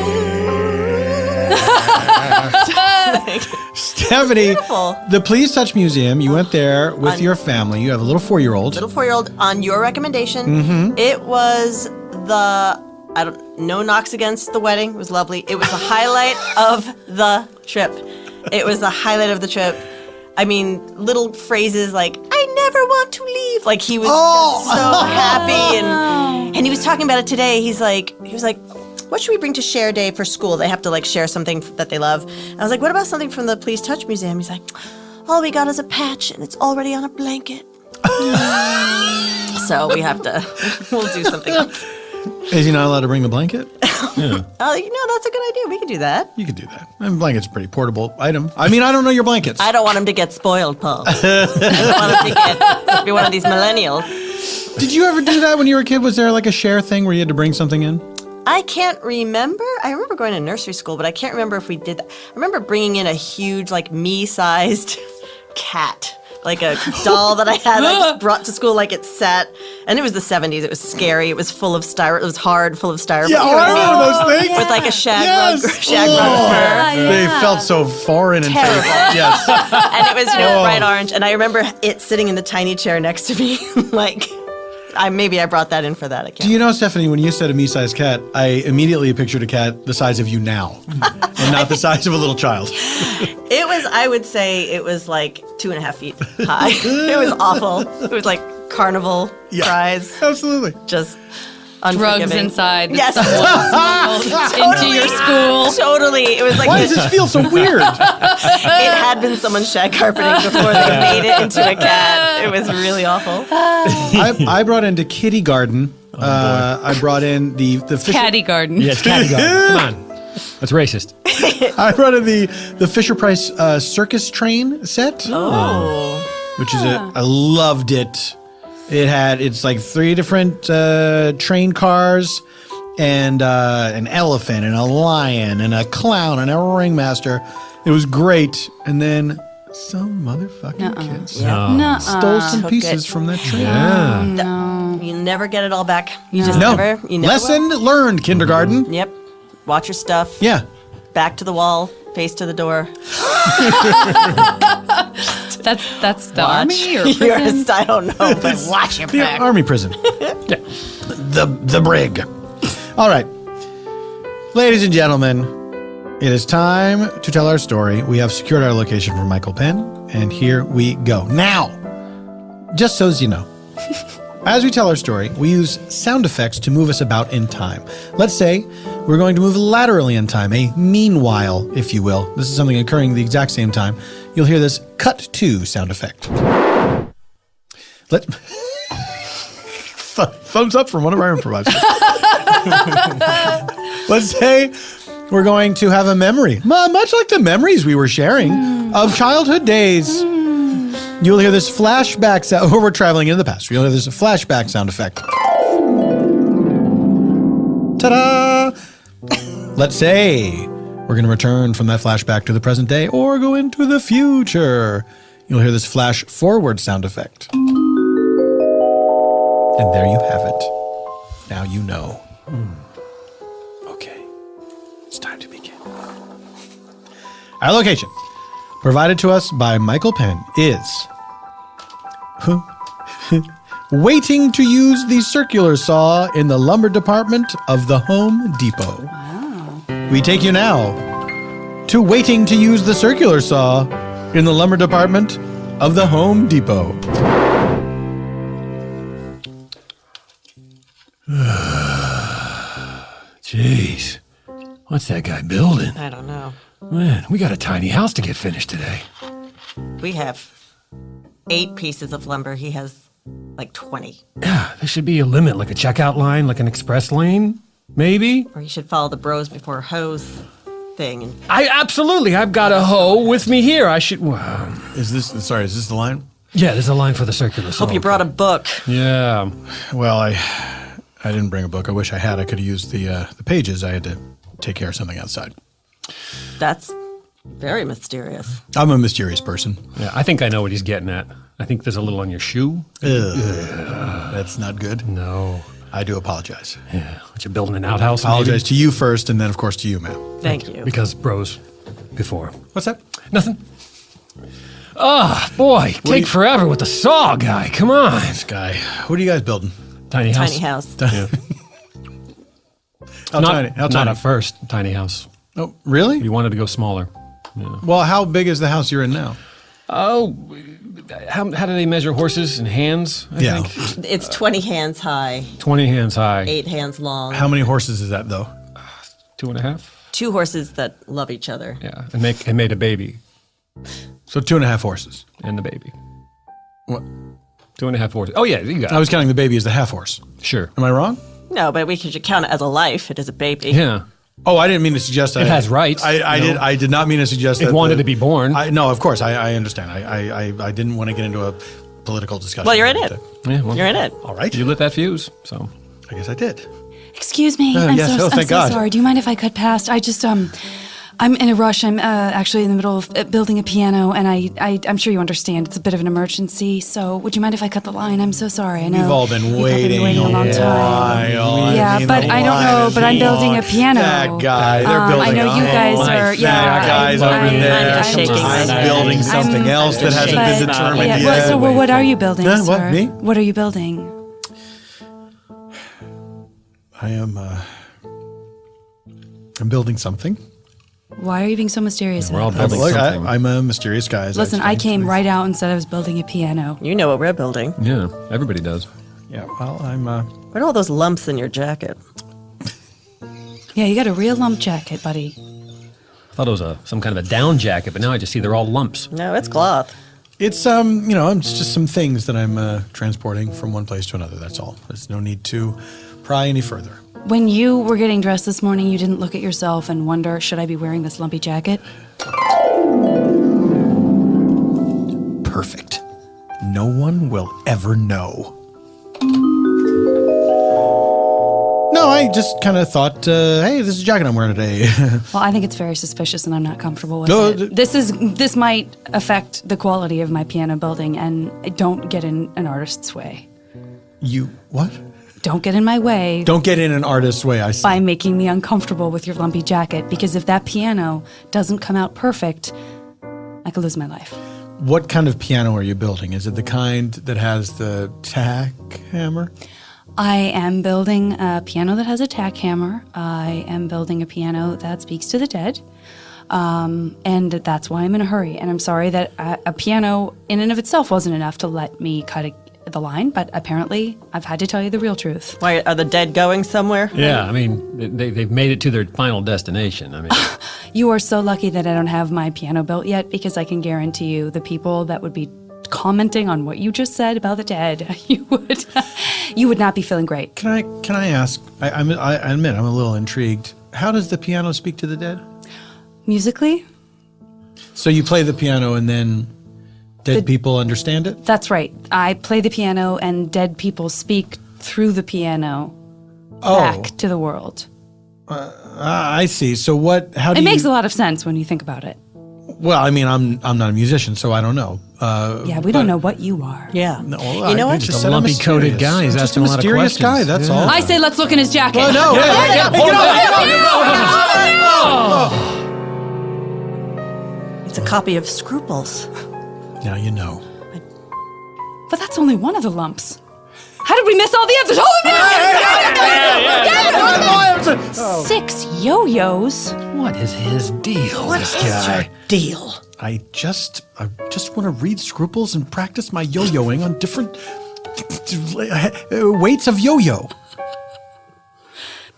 Stephanie, Beautiful. the Please Touch Museum, you went there with your family. You have a little 4-year-old. Little 4-year-old on your recommendation. It was no knocks against the wedding. It was lovely. It was the highlight of the trip. It was the highlight of the trip. I mean, little phrases like, I never want to leave. Like, he was just so happy. And he was talking about it today. He was like, what should we bring to Share Day for school? They have to, like, share something that they love. And I was like, what about something from the Please Touch Museum? He's like, all we got is a patch, and it's already on a blanket. So we'll do something else. Is he not allowed to bring the blanket? Oh, that's a good idea. We could do that. You could do that. And blanket's a pretty portable item. I mean, I don't know your blankets. I don't want him to get spoiled, Paul. I don't want him to be one of these millennials. Did you ever do that when you were a kid? Was there like a share thing where you had to bring something in? I can't remember. I remember going to nursery school, but I can't remember if we did that. I remember bringing in a huge, like, me-sized cat. Like a doll that I had I just brought to school, like it sat. And it was the 70s. It was scary. It was full of styrofoam. It was hard, full of styrofoam. Yeah, I remember those things. With like a shag rug fur. They felt so foreign and Terrible. Yes. And it was, bright orange. And I remember it sitting in the tiny chair next to me. Like, maybe I brought that in for that. Do you know, Stephanie, when you said a me-sized cat, I immediately pictured a cat the size of you now, and not the size of a little child. It was, I would say, it was like 2.5 feet high. It was awful. It was like carnival cries. Absolutely. Just Drugs unforgiving. inside. Yes. Into your school. Totally. It was like Why does this feel so weird? it had been someone's shag carpeting before they made it into a cat. It was really awful. I brought into Kitty Garden. I brought in the Fisher. Caddy garden. Yeah, it's Caddy Garden. Come on. That's racist. I brought in the Fisher Price circus train set. Oh. Which is I loved it. It's like 3 different train cars and an elephant and a lion and a clown and a ringmaster. It was great. And then some motherfucking kids stole some pieces from that train. Yeah. You never get it all back. You just No. never. You never Lesson learned, kindergarten. Yep. Watch your stuff. Yeah. Back to the wall. Face to the door. That's the army or prison? I don't know, but watch your The back. army prison. Yeah. The brig. All right. Ladies and gentlemen, it is time to tell our story. We have secured our location from Michael Penn, and here we go. Now, just so as you know, as we tell our story, we use sound effects to move us about in time. Let's say we're going to move laterally in time, a meanwhile, if you will. This is something occurring at the exact same time. You'll hear this cut to sound effect. Thumbs up from one of our improvisers. Let's say we're going to have a memory, much like the memories we were sharing of childhood days. You'll hear this flashback sound, or we're traveling into the past. You'll hear this flashback sound effect. Ta-da! Let's say we're going to return from that flashback to the present day or go into the future. You'll hear this flash forward sound effect. And there you have it. Now you know. Okay, it's time to begin. Our location, provided to us by Michael Penn, is waiting to use the circular saw in the lumber department of the Home Depot. Wow. We take you now to waiting to use the circular saw in the lumber department of the Home Depot. Jeez. What's that guy building? I don't know. Man, we got a tiny house to get finished today. We have 8 pieces of lumber. He has like 20. Yeah, there should be a limit, like a checkout line, like an express lane, maybe? Or he should follow the bros before hose thing. And I've got a hoe with me here. I should, Is this the line? yeah, there's a line for the circular saw. hope you brought a book. Yeah. Well, I didn't bring a book. I wish I had. I could have used the pages. I had to take care of something outside. That's very mysterious. I'm a mysterious person. Yeah, I think I know what he's getting at. I think there's a little on your shoe. That's not good. No. I do apologize. Yeah. What, you building an outhouse? Apologize to you first, and then, of course, to you, ma'am. Thank you. Because bros before. What's that? Nothing. Ah, boy, take forever with the saw guy. Come on. This guy. What are you guys building? Tiny house. Tiny house. Yeah. How tiny? How Not tiny? at first, tiny house. Oh, really? We wanted to go smaller. Yeah. Well, how big is the house you're in now? Oh, how do they measure horses in hands? I think? It's 20 hands high, 20 hands high. 8 hands long. How many horses is that, though? 2.5. 2 horses that love each other. Yeah, and made a baby So 2.5 horses. and the baby. What? 2.5 horses. Oh yeah, you got I it. was counting the baby as the half horse. Sure. Am I wrong? No, but we could count it as a life. It is a baby. Yeah. Oh, I didn't mean to suggest that. It has rights, I did not mean to suggest that. It wanted to be born. No, of course. I understand. I didn't want to get into a political discussion. Well, you're in it. Yeah, well, You're in it. All right. You lit that fuse, so. I guess I did. Excuse me. Yes. I'm Thank so God. sorry. Do you mind if I cut past? I just I'm in a rush. I'm actually in the middle of building a piano, and I'm sure you understand. It's a bit of an emergency. So would you mind if I cut the line? I'm so sorry. I know We've all been you've waiting a long time. Yeah, but I don't know. But I'm building a piano. That guy, they're building. I know you guys are. Yeah, guys over there. I'm shaking my I'm head. building something else that hasn't been determined Yeah, yet. so what are you building, Huh? sir? What, me? What are you building? I'm building something. Why are you being so mysterious? We're all about building this? Look, something. I'm a mysterious guy. as I Listen, I explained came to right out and said I was building a piano. You know what we're building. Yeah, everybody does. you. Yeah, well, I'm. What are all those lumps in your jacket? Yeah, you got a real lump jacket, buddy. I thought it was some kind of a down jacket, but now I just see they're all lumps. No, it's cloth. It's it's just some things that I'm transporting from one place to another. That's all. There's no need to pry any further. When you were getting dressed this morning, you didn't look at yourself and wonder, should I be wearing this lumpy jacket? Perfect. No one will ever know. No, I just kind of thought, hey, this is a jacket I'm wearing today. Well, I think it's very suspicious and I'm not comfortable with No, it. This might affect the quality of my piano building, and don't get in an artist's way. You what? Don't get in my way Don't get in an artist's way, I see. by making me uncomfortable with your lumpy jacket, because if that piano doesn't come out perfect, I could lose my life. What kind of piano are you building? Is it the kind that has the tack hammer? I am building a piano that has a tack hammer. I am building a piano that speaks to the dead. And that's why I'm in a hurry. And I'm sorry that a piano in and of itself wasn't enough to let me cut the line, but apparently I've had to tell you the real truth. Why, are the dead going somewhere? Yeah, I mean, they've made it to their final destination. I mean, You are so lucky that I don't have my piano built yet, because I can guarantee you the people that would be commenting on what you just said about the dead, you would not be feeling great. Can I ask? I admit I'm a little intrigued. How does the piano speak to the dead? Musically? So you play the piano and then dead people understand it? That's right. I play the piano and dead people speak through the piano back to the world. I see. So how do It you... makes a lot of sense when you think about it. Well, I mean, I'm not a musician, so I don't know. Yeah, we don't know what you are. Yeah. No, You know what? just a said I'm lumpy-coated mysterious. guy. He's I'm just asking a lot of mysterious guy, questions. that's Yeah. all. I say let's look in his jacket. Well, no, It's a copy of Scruples. Now you know. But that's only one of the lumps. How did we miss all the others? Oh, 6 yo-yos. what is his deal? This guy. Deal. I just want to read Scruples and practice my yo-yoing on different weights of yo-yo.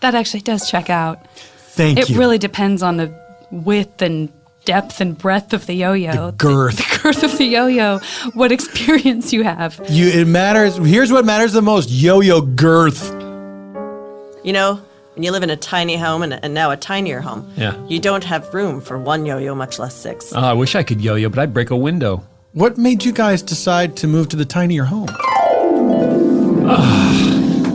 That actually does check out. Thank It you. really depends on the width and depth and breadth of the yo-yo. The girth. The girth of the yo-yo. What experience you have. It matters. Here's what matters the most: yo-yo girth. You know, when you live in a tiny home and now a tinier home, Yeah. you don't have room for one yo-yo, much less 6. Oh, I wish I could yo-yo, but I'd break a window. What made you guys decide to move to the tinier home?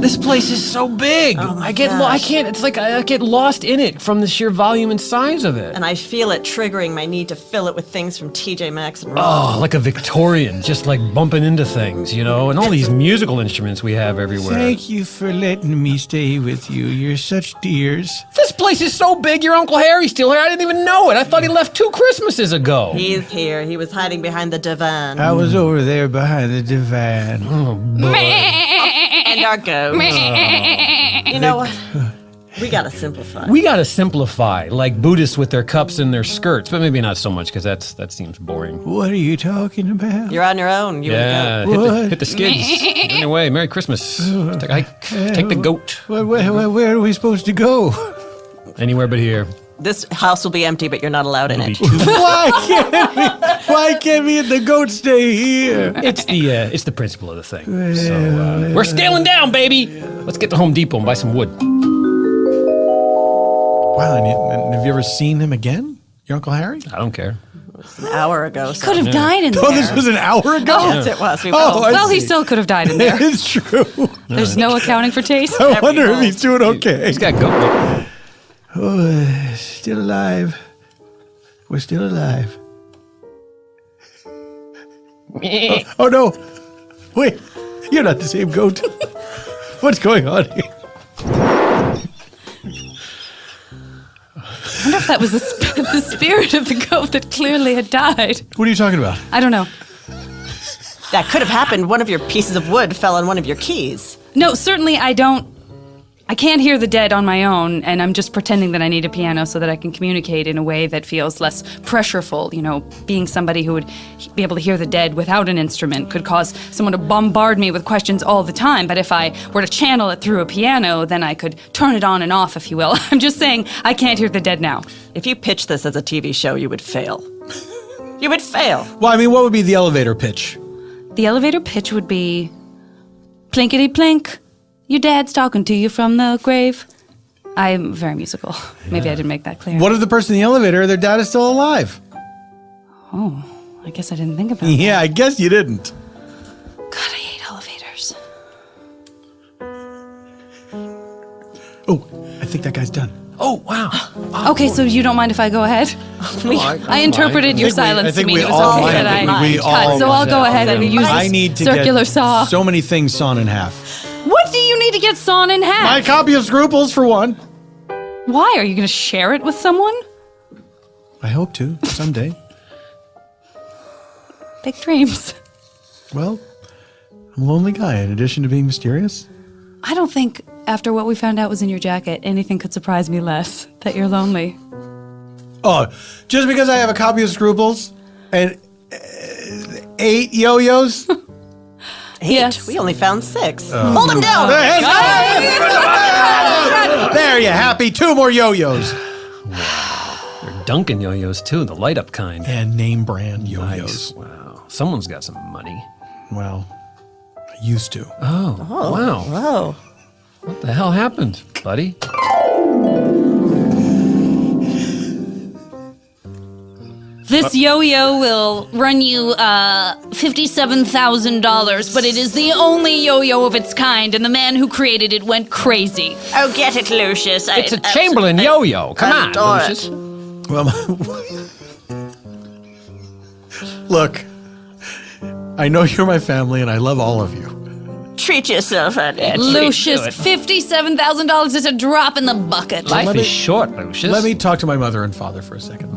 This place is so big. I can't. It's like I get lost in it from the sheer volume and size of it. And I feel it triggering my need to fill it with things from TJ Maxx and Ross. Oh, like a Victorian, just like bumping into things, and all these musical instruments we have everywhere. Thank you for letting me stay with you. You're such dears. This place is so big, your Uncle Harry's still here. I didn't even know it. I thought he left 2 Christmases ago. He's here. He was hiding behind the divan. I was over there behind the divan. And our goat. You know what? We gotta simplify. We gotta simplify, like Buddhists with their cups and their skirts, but maybe not so much because that seems boring. What are you talking about? You're on your own. You and the goat. What? Hit the skids. Anyway, Merry Christmas. Take a hike. Take the goat. Where are we supposed to go? Anywhere but here. This house will be empty, but you're not allowed in it. Why can't we and the goat stay here? It's the principle of the thing. So we're scaling down, baby. Let's get to Home Depot and buy some wood. Wow, and have you ever seen him again? Your Uncle Harry? I don't care. An hour ago. So. Could have died in there. Oh, this was an hour ago? Yes, it was. We Oh, I Well, he see. still could have died in there. It's true. There's no accounting for taste. I wonder if he's doing okay. He's got goat. Oh, still alive. We're still alive. Oh, no. Wait, you're not the same goat. What's going on here? I wonder if that was the spirit of the goat that clearly had died. What are you talking about? I don't know. That could have happened. One of your pieces of wood fell on one of your keys. No, certainly I can't hear the dead on my own, and I'm just pretending that I need a piano so that I can communicate in a way that feels less pressureful. You know, being somebody who would be able to hear the dead without an instrument could cause someone to bombard me with questions all the time. But if I were to channel it through a piano, then I could turn it on and off, if you will. I'm just saying I can't hear the dead now. If you pitched this as a TV show, you would fail. You would fail. Well, I mean, what would be the elevator pitch? The elevator pitch would be plinkety plink. Your dad's talking to you from the grave. I'm very musical. Maybe I didn't make that clear. What if the person in the elevator, their dad is still alive? Oh, I guess I didn't think about that. Yeah, I guess you didn't. God, I hate elevators. Oh, I think that guy's done. Oh, wow. Okay, so you don't mind if I go ahead? I interpreted your silence to mean it was okay that I cut, so I'll go ahead and use I this need to circular get saw. so many things sawn in half. What do you need to get sawn in half? My copy of Scruples, for one. Why? Are you going to share it with someone? I hope to, someday. Big dreams. Well, I'm a lonely guy, in addition to being mysterious. I don't think, after what we found out was in your jacket, anything could surprise me less that you're lonely. Oh, just because I have a copy of Scruples and 8 yo-yos? 8? Yes. We only found 6. Hold him down. There you happy. 2 more yo-yos. They're Duncan yo-yos, too, the light-up kind. And name brand Nice. yo-yos. Wow. Someone's got some money. Well, I used to. Oh, wow. Whoa. What the hell happened, buddy? This yo-yo will run you $57,000, but it is the only yo-yo of its kind, and the man who created it went crazy. Oh, get it, Lucius. It's a Chamberlain yo-yo. Come on, adore it. Lucius. Well, look, I know you're my family, and I love all of you. Treat yourself, honey. Lucius, $57,000 is a drop in the bucket. Life is short, Lucius. Let me talk to my mother and father for a second.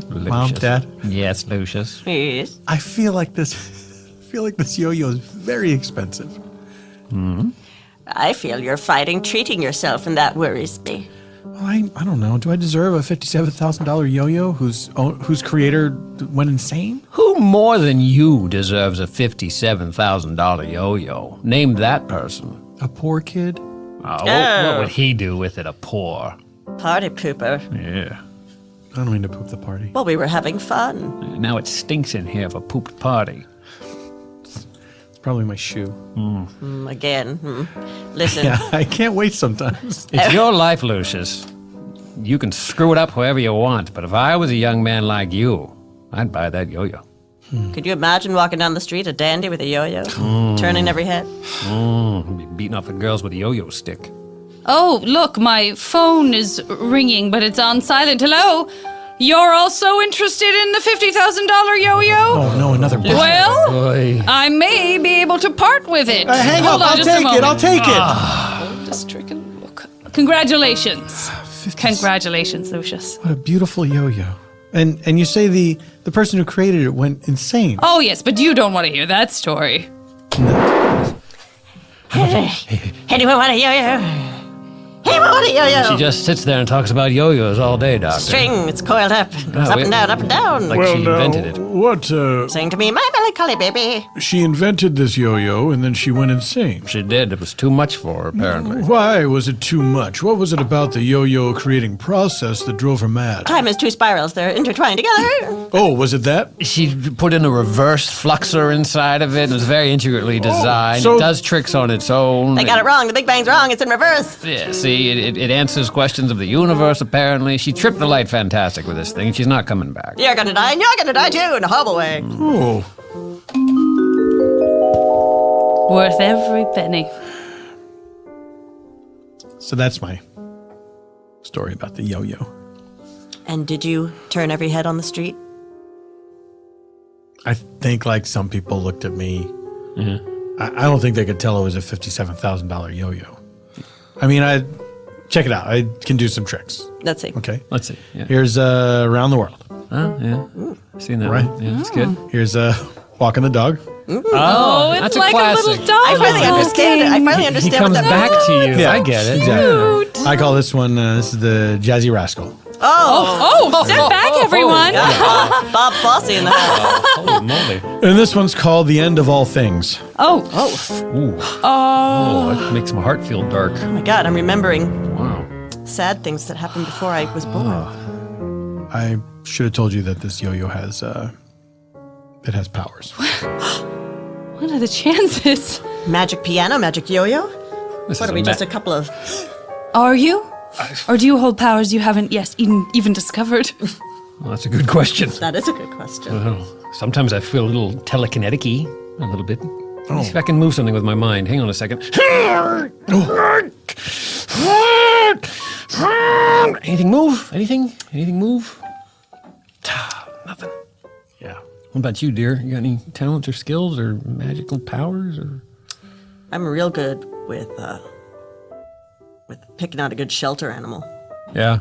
Lucius. Mom, Dad? Yes, Lucius. Please. I feel like this yo-yo is very expensive. I feel you're fighting treating yourself, and that worries me. Well, I don't know. Do I deserve a $57,000 yo-yo whose creator went insane? Who more than you deserves a $57,000 yo-yo? Name that person. A poor kid? Oh, what would he do with it, a poor? Party pooper. Yeah. I don't mean to poop the party. Well, we were having fun. Now it stinks in here of a pooped party. It's probably my shoe. Again. Listen. Yeah, I can't wait sometimes. It's your life, Lucius. You can screw it up however you want, but if I was a young man like you, I'd buy that yo-yo. Could you imagine walking down the street, a dandy with a yo-yo, turning every head? Be beating off the girls with a yo-yo stick. Oh, look, my phone is ringing, but it's on silent. Hello? You're also interested in the $50,000 yo-yo? Oh, no, another box. Well, Boy. I may be able to part with it. Hang Hold up, on I'll just a take it, moment. I'll take it. Just drinking. Congratulations. Congratulations, Lucius. What a beautiful yo-yo. And you say the person who created it went insane. Oh, yes, but you don't want to hear that story. Anyone want a yo-yo? Anyone want a yo-yo? She just sits there and talks about yo-yos all day, Doctor. String, it's coiled up. Goes up and down, up and down. Like she invented it. Sing to me, my melancholy baby. She invented this yo-yo and then she went insane. She did. It was too much for her, apparently. Why was it too much? What was it about the yo-yo creating process that drove her mad? Time is 2 spirals. They're intertwined together. Oh, was it that? She put in a reverse fluxer inside of it. And it was very intricately designed. so- It does tricks on its own. They got it wrong. The Big Bang's wrong. It's in reverse. Yeah, see, It answers questions of the universe, apparently. She tripped the light fantastic with this thing. She's not coming back. You're gonna die, and you're gonna die too in a horrible way. Oh, Worth every penny. So that's my story about the yo-yo. And did you turn every head on the street? I think like some people looked at me. I don't think they could tell it was a $57,000 yo-yo. I mean, check it out. I can do some tricks. Let's see. Okay. Let's see. Yeah. Here's Around the World. Oh, yeah. Seen that Right. one. Yeah, that's good. Here's Walking the Dog. Oh, It's that's like a classic. little dog. I finally understand it. I finally He understand comes what that back means. to you. Yeah. I get it. Exactly. I call this one, this is the Jazzy Rascal. Oh, step back, everyone. Bob Fosse in the house. Holy moly. And this one's called The End of All Things. Oh, Oh, it makes my heart feel dark. Oh my God, I'm remembering Wow. sad things that happened before I was born. I should have told you that this yo-yo has, it has powers. what are the chances? Magic piano, magic yo-yo? This What is are we, a just ma- a couple of... Are you? Or do you hold powers you haven't yet even discovered? Well, that's a good question. That is a good question. Oh, sometimes I feel a little telekinetic-y, a little bit. Let me see if I can move something with my mind. Hang on a second. Anything move? Anything? Anything move? Nothing. Yeah. What about you, dear? You got any talents or skills or magical powers or? I'm real good with picking out a good shelter animal. Yeah.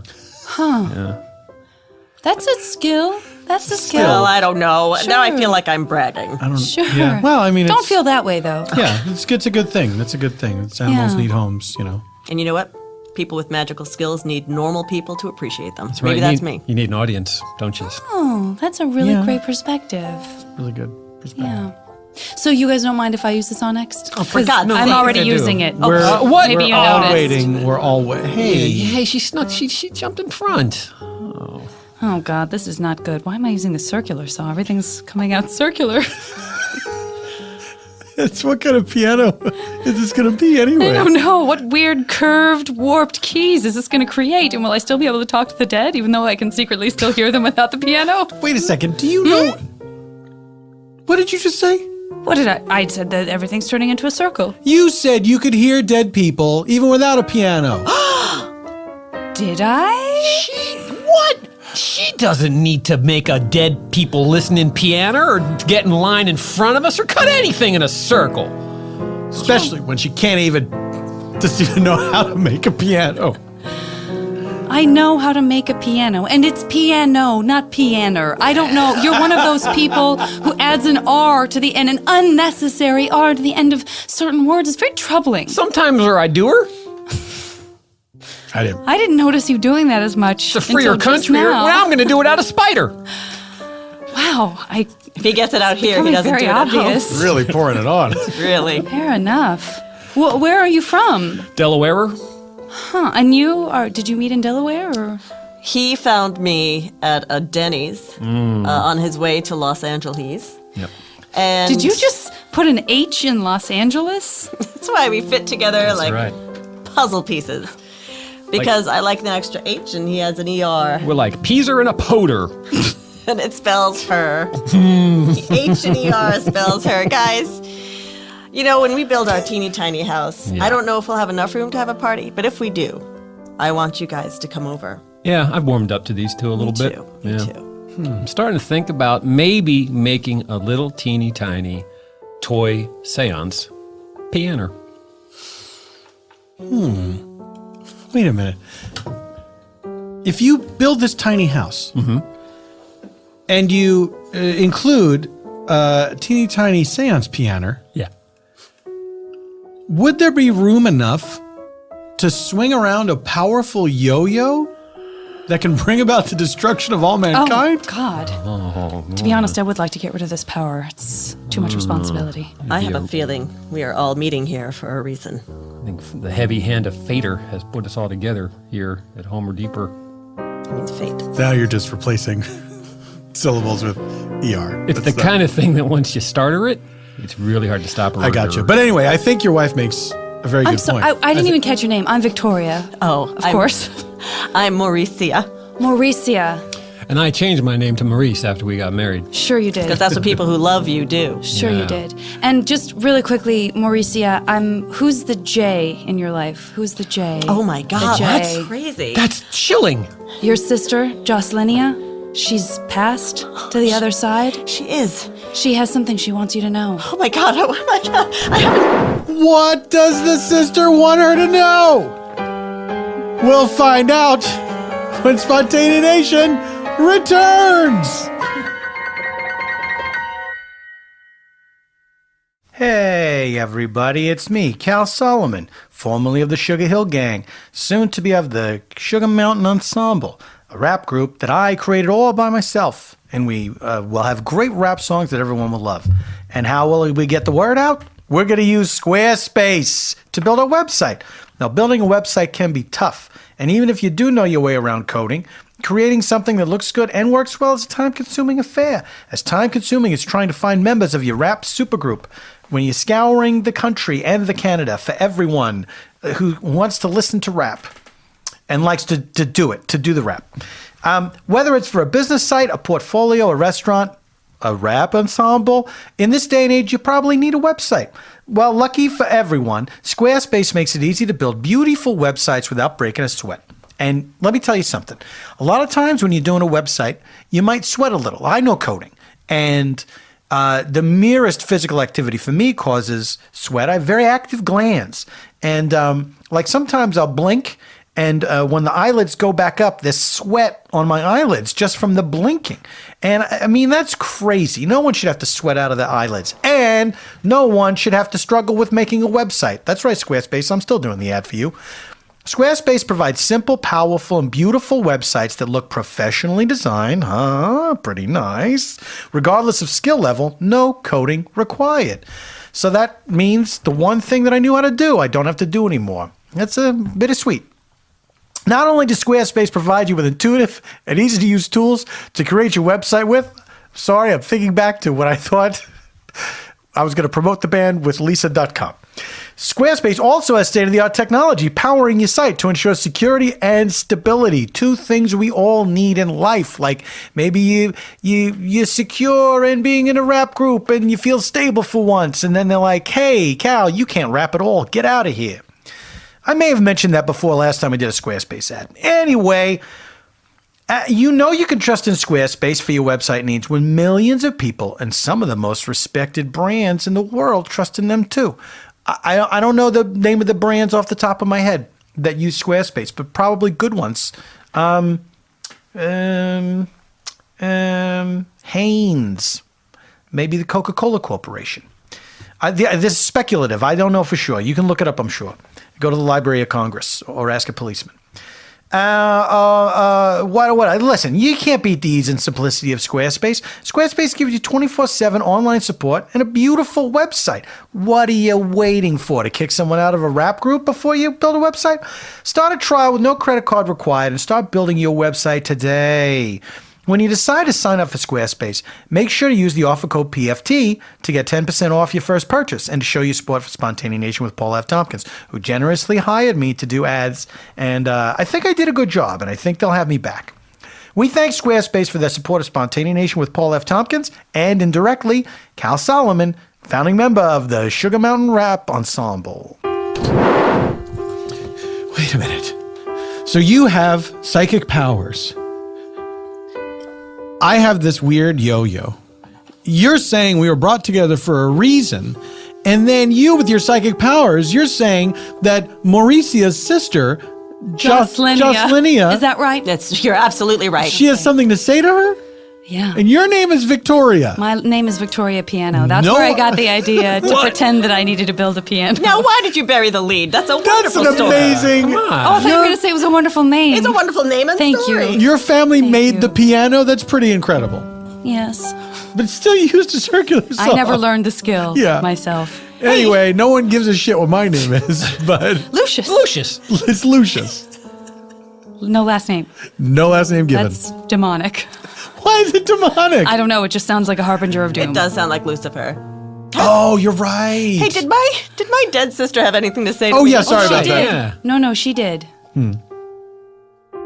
That's a skill. That's a skill. Well, I don't know. Now I Sure. feel like I'm bragging. I don't. Sure. Yeah. Well, I mean, Don't it's, feel that way, though. Yeah, it's a good thing. That's a good thing. It's animals Yeah. need homes, you know. And you know what? People with magical skills need normal people to appreciate them. Right, Maybe you that's need- me. You need an audience, don't you? Oh, that's a really Yeah. great perspective. Really good perspective. Yeah. So you guys don't mind if I use this on next? Oh, for 'Cause God's I'm sake. already I do. using it. We're, what? Maybe we're you all noticed. waiting. We're all waiting. Hey. Hey, she snuck. She jumped in front. Oh, God, this is not good. Why am I using the circular saw? Everything's coming out circular. It's what kind of piano is this going to be anyway? I don't know. What weird, curved, warped keys is this going to create? And will I still be able to talk to the dead, even though I can secretly still hear them without the piano? Wait a second. Do you know? What did you just say? What did I said that everything's turning into a circle. You said you could hear dead people even without a piano. Did I? What? She doesn't need to make a dead people listening piano or get in line in front of us or cut anything in a circle. Especially when she can't even know how to make a piano. I know how to make a piano, and it's piano, not pianer. I don't know. You're one of those people who adds an R to the end, an unnecessary R to the end of certain words. It's very troubling. Sometimes I do her. I didn't. I didn't notice you doing that as much. It's a freer until just country. now. Now I'm going to do it out of spider. Wow, If he gets it out here, he becoming doesn't very do it at home. obvious. Really pouring it on. Really. Fair enough. Where are you from? Delaware. Huh? And you are? Did you meet in Delaware or? He found me at a Denny's on his way to Los Angeles. Yep. And Did you just put an H in Los Angeles? That's why we fit together That's like right. puzzle pieces. Because I like the extra H and he has an ER. We're like Peaser and a Poder. And it spells her. H and ER spells her. Guys, you know, when we build our teeny tiny house, Yeah. I don't know if we'll have enough room to have a party, but if we do, I want you guys to come over. Yeah, I've warmed up to these two a little Me bit. too. Yeah. Me too. I'm starting to think about maybe making a little teeny tiny toy seance piano. Wait a minute. If you build this tiny house and you include a teeny tiny seance piano, Yeah. would there be room enough to swing around a powerful yo-yo that can bring about the destruction of all mankind? Oh, God. To be honest, I would like to get rid of this power. It's too much responsibility. I have a feeling we are all meeting here for a reason. I think the heavy hand of Fater has put us all together here at Homer Deeper. It means fate. Now you're just replacing syllables with ER. It's the kind of thing that once you start her it, it's really hard to stop her. I got you. But anyway, I think your wife makes a very I'm good so, point. I didn't even catch your name. I'm Victoria. Oh, Of course. I'm Mauricia. Mauricia. And I changed my name to Maurice after we got married. Sure you did. Because that's what people who love you do. Sure Yeah. you did. And just really quickly, Mauricia, who's the J in your life? Who's the J? Oh my God, The J. that's crazy. That's chilling. Your sister, Jocelynia, she's passed to the other side. She is. She has something she wants you to know. Oh my God, oh my God. I haven't. What does the sister want her to know? We'll find out when Spontaneanation returns. Hey everybody, it's me, Cal Solomon, formerly of the Sugar Hill Gang, soon to be of the Sugar Mountain Ensemble, a rap group that I created all by myself. And we will have great rap songs that everyone will love. And how will we get the word out? We're going to use Squarespace to build a website. Now, building a website can be tough. And even if you do know your way around coding, creating something that looks good and works well is a time-consuming affair. As time-consuming as trying to find members of your rap supergroup when you're scouring the country and the Canada for everyone who wants to listen to rap and likes to do the rap. Whether it's for a business site, a portfolio, a restaurant, a rap ensemble, in this day and age, you probably need a website. Well, lucky for everyone, Squarespace makes it easy to build beautiful websites without breaking a sweat. And let me tell you something. A lot of times when you're doing a website, you might sweat a little. I know coding. And the merest physical activity for me causes sweat. I have very active glands. And like sometimes I'll blink, and when the eyelids go back up, there's sweat on my eyelids just from the blinking. And I mean, that's crazy. No one should have to sweat out of their eyelids. And no one should have to struggle with making a website. That's right, Squarespace. I'm still doing the ad for you. Squarespace provides simple, powerful, and beautiful websites that look professionally designed. Pretty nice. Regardless of skill level, no coding required. So that means the one thing that I knew how to do, I don't have to do anymore. That's a bittersweet. Not only does Squarespace provide you with intuitive and easy-to-use tools to create your website with, sorry, I'm thinking back to what I thought I was going to promote the band with Lisa.com. Squarespace also has state-of-the-art technology powering your site to ensure security and stability. Two things we all need in life. Like maybe you're secure in being in a rap group and you feel stable for once. And then they're like, hey, Cal, you can't rap at all. Get out of here. I may have mentioned that before last time I did a Squarespace ad. Anyway, you know you can trust in Squarespace for your website needs when millions of people and some of the most respected brands in the world trust in them too. I don't know the name of the brands off the top of my head that use Squarespace, but probably good ones. Hanes, maybe the Coca-Cola Corporation. This is speculative. I don't know for sure. You can look it up, I'm sure. Go to the Library of Congress or ask a policeman. Listen, you can't beat the ease and simplicity of Squarespace. Squarespace gives you 24/7 online support and a beautiful website. What are you waiting for? To kick someone out of a rap group before you build a website? Start a trial with no credit card required and start building your website today. When you decide to sign up for Squarespace, make sure to use the offer code PFT to get 10% off your first purchase and to show your support for Spontaneanation with Paul F. Tompkins, who generously hired me to do ads. And I think I did a good job, and I think they'll have me back. We thank Squarespace for their support of Spontaneanation with Paul F. Tompkins and, indirectly, Cal Solomon, founding member of the Sugar Mountain Rap Ensemble. Wait a minute. So you have psychic powers. I have this weird yo-yo. You're saying we were brought together for a reason, and then you, with your psychic powers, you're saying that Mauricia's sister, Jocelynia, Is that right? You're absolutely right. she has something to say to her? Yeah. And your name is Victoria. My name is Victoria Piano. That's No. where I got the idea to pretend that I needed to build a piano. Now, why did you bury the lead? That's a That's wonderful an story. amazing. Oh, I thought you were going to say it was a wonderful name. It's a wonderful name and Thank story. you. Your family Thank made you. the piano. That's pretty incredible. Yes. But still, you used a circular saw. I never learned the skill myself. Anyway, no one gives a shit what my name is, but Lucius. Lucius. it's Lucius. No last name. No last name given. That's demonic. Why is it demonic? I don't know. It just sounds like a harbinger of doom. It does sound like Lucifer. Oh, you're right. Hey, did my dead sister have anything to say to me? Oh, yeah, sorry about that. Yeah. No, she did.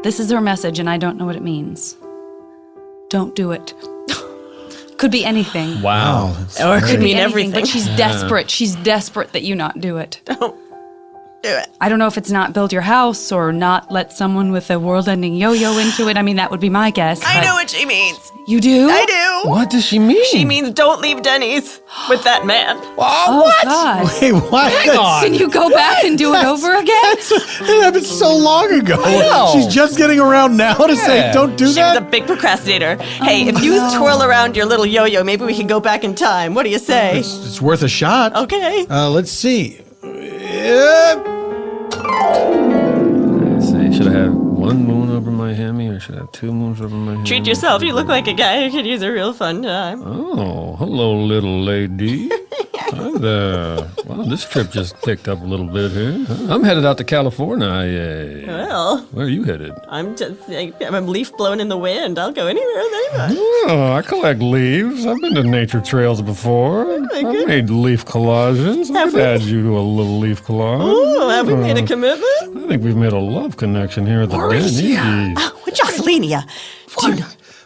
This is her message, and I don't know what it means. Don't do it. Could be anything. Wow. Or it could mean Anything, everything. but she's desperate. She's desperate that you not do it. Don't do it. I don't know if it's not build your house or not let someone with a world-ending yo-yo into it. I mean, that would be my guess. I but- know what she means. You do? I do. What does she mean? She means don't leave Denny's with that man. Oh, God. Hey, why? Can you go back and do it over again? It happened so long ago. know. She's just getting around now to say, don't do She that. was a big procrastinator. Hey, if you twirl around your little yo-yo, maybe we can go back in time. What do you say? It's worth a shot. Okay. Let's see. Let's see, should I have one moon over my hammy or should I have two moons over my hammy? Treat yourself. You look like a guy who could use a real fun time. Oh, hello, little lady. Hi there. Well, this trip just picked up a little bit here. I'm headed out to California. Well, Where are you headed? I'm a leaf blowing in the wind. I'll go anywhere with anybody. Oh, I collect leaves. I've been to nature trails before. I've made leaf collages. I'd add you to a little leaf collage. Oh, have we made a commitment? I think we've made a love connection here at the Mauricio. Denny's. Oh, Jocelinia.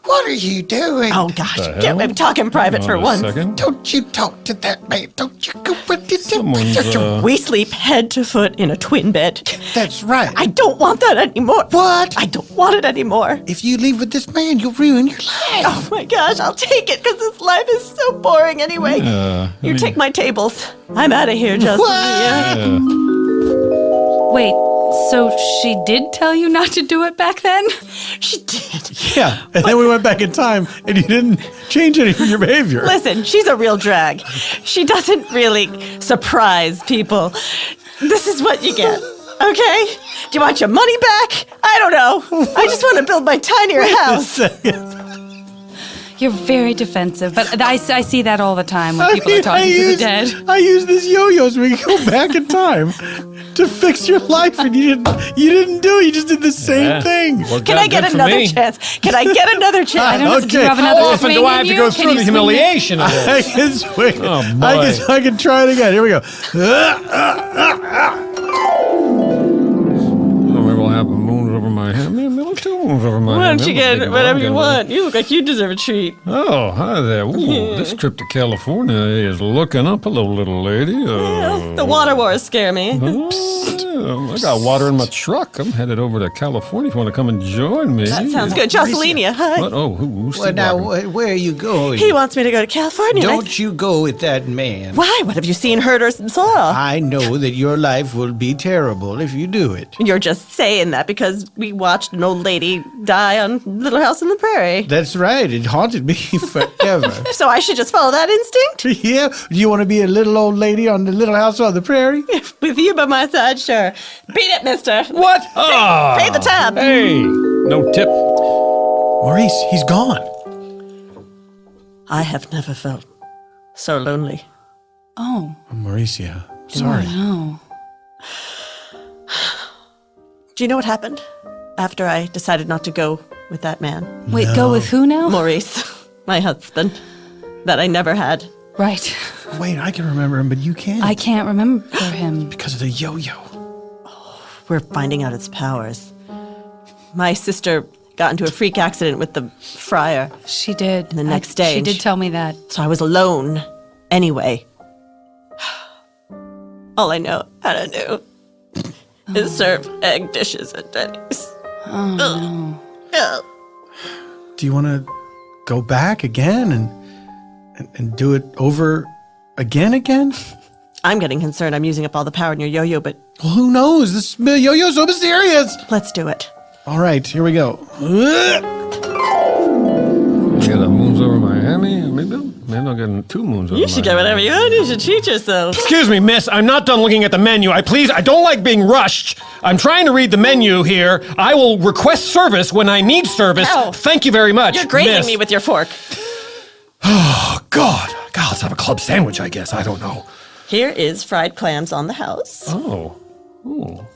What are you doing? Oh, gosh. The Get, hell? talk in private Hold for on a once. second. Don't you talk to that man. Don't you go with it. Someone's, We sleep head to foot in a twin bed. That's right. I don't want that anymore. What? I don't want it anymore. If you leave with this man, you'll ruin your life. Oh my gosh, I'll take it because this life is so boring anyway. You take my tables. I'm out of here, Jocelinia. Wait, so she did tell you not to do it back then? She did. Yeah, and then we went back in time, and you didn't change any of your behavior. Listen, she's a real drag. She doesn't really surprise people. This is what you get. Okay? Do you want your money back? I don't know. I just want to build my tinier house. You're very defensive, but I see that all the time when people are talking to the dead. I use this yo-yo so we can go back in time to fix your life, and you didn't do it. You just did the same thing. Can I get another chance? Can I get another I chance? don't know. Do you have How another often swing do I in have to you? go Can through you the swing it? humiliation of this? I can swing. Oh, boy. I can try it again. Here we go. Maybe I'll have a moon over my hammy, maybe two moons over my Why hammy. don't you I'm get gonna whatever take you it want? You look like you deserve a treat. Oh, hi there. Ooh, this trip to California is looking up. Hello, little lady. The water wars scare me. I got water in my truck. I'm headed over to California if you want to come and join me. That sounds good. Jocelinia, hi. What? Oh, who's Well, now, where are you going? He wants me to go to California. Don't you go with that man. Why? What have you seen, heard, or saw? I know that your life will be terrible if you do it. You're just saying that because we watched an old lady die on Little House on the Prairie. That's right. It haunted me forever. So I should just follow that instinct? Yeah. Do you want to be a little old lady on the Little House on the Prairie? With you by my side, sure. Beat it, mister. What? Ah, Pay the tab. Hey, no tip. Maurice, he's gone. I have never felt so lonely. Oh, Mauricia, sorry. no. Do you know what happened after I decided not to go with that man? Wait, go with who now? Maurice, my husband, that I never had. Right. Wait, I can remember him, but you can't. I can't remember him. Because of the yo-yo. We're finding out its powers. My sister got into a freak accident with the friar, She did. The next day, She and did tell me that. so I was alone anyway. All I know how to do is serve egg dishes at Denny's. Oh, no. Ugh. Do you want to go back again and do it over again? I'm getting concerned. I'm using up all the power in your yo-yo, but Well, who knows? This yo-yo's so mysterious. let's do it. All right, here we go. I got a moons over my hammy. Maybe I'll get two moons over You should my get whatever hammy. you want. You should treat yourself. Excuse me, miss. I'm not done looking at the menu. I don't like being rushed. I'm trying to read the menu here. I will request service when I need service. Ow. Thank you very much. You're grazing miss. me with your fork. Oh, God, let's have a club sandwich, I guess. I don't know. Here is fried clams on the house. Oh,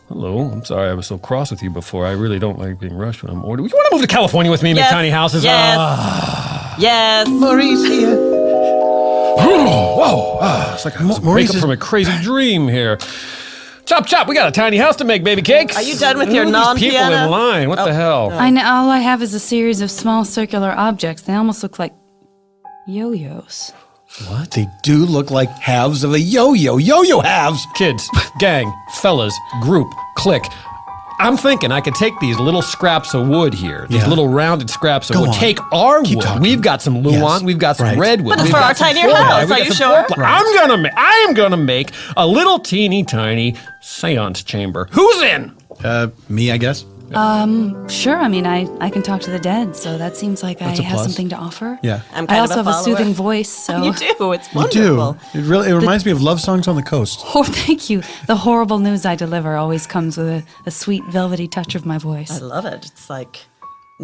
hello. I'm sorry I was so cross with you before. I really don't like being rushed when I'm ordering. You want to move to California with me and make tiny houses? Yes. Ah. Yes. Maurice here. Whoa! It's like I wake Maurice up is- from a crazy dream here. Chop, chop! We got a tiny house to make, baby cakes. Are you done with your Look at these people non-piano? in line. What the hell? I know. All I have is a series of small circular objects. They almost look like yo-yos. What? They do look like halves of a yo-yo. Yo-yo halves. Kids, gang, fellas, group, clique. I'm thinking I could take these little scraps of wood here, these Yeah. little rounded scraps of Go wood. on. Take our Keep wood. talking. We've got some luan. Yes. We've got some Right. redwood. But it's we've for got our some tinier four-ply, house, we've are got you some sure? four-ply. Right. I am gonna make a little teeny tiny seance chamber. Who's in? Me, I guess. Sure. I mean, I can talk to the dead, so that seems like That's a I have plus. something to offer. Yeah. I'm I kind also of have a follower. soothing voice, so. You do. It's You do. wonderful. It reminds me of love songs on the coast. Oh, thank you. The horrible news I deliver always comes with a sweet, velvety touch of my voice. I love it. It's like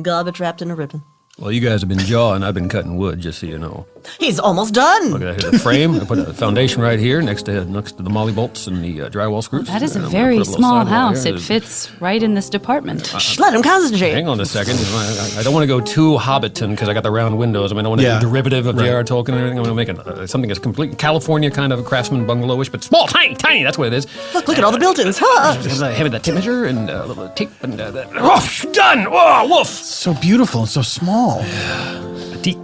garbage wrapped in a ribbon. Well, you guys have been jawing. I've been cutting wood, just so you know. He's almost done. Look at the frame. I put a foundation right here next to the molly bolts and the drywall screws. That is a And I'm gonna very put little small sidewall house. here. It fits right in this department. Shh, let him concentrate. Hang on a second. I don't want to go too Hobbiton because I got the round windows. I mean, I don't want to Yeah. be derivative of J.R. Tolkien and everything. I want to make something that's complete California kind of craftsman bungalowish, but small, tiny. That's what it is. Look at all the built-ins. Huh? Having that tape measure and a little tape and oh, done. Oh, woof. So beautiful and so small. Petite.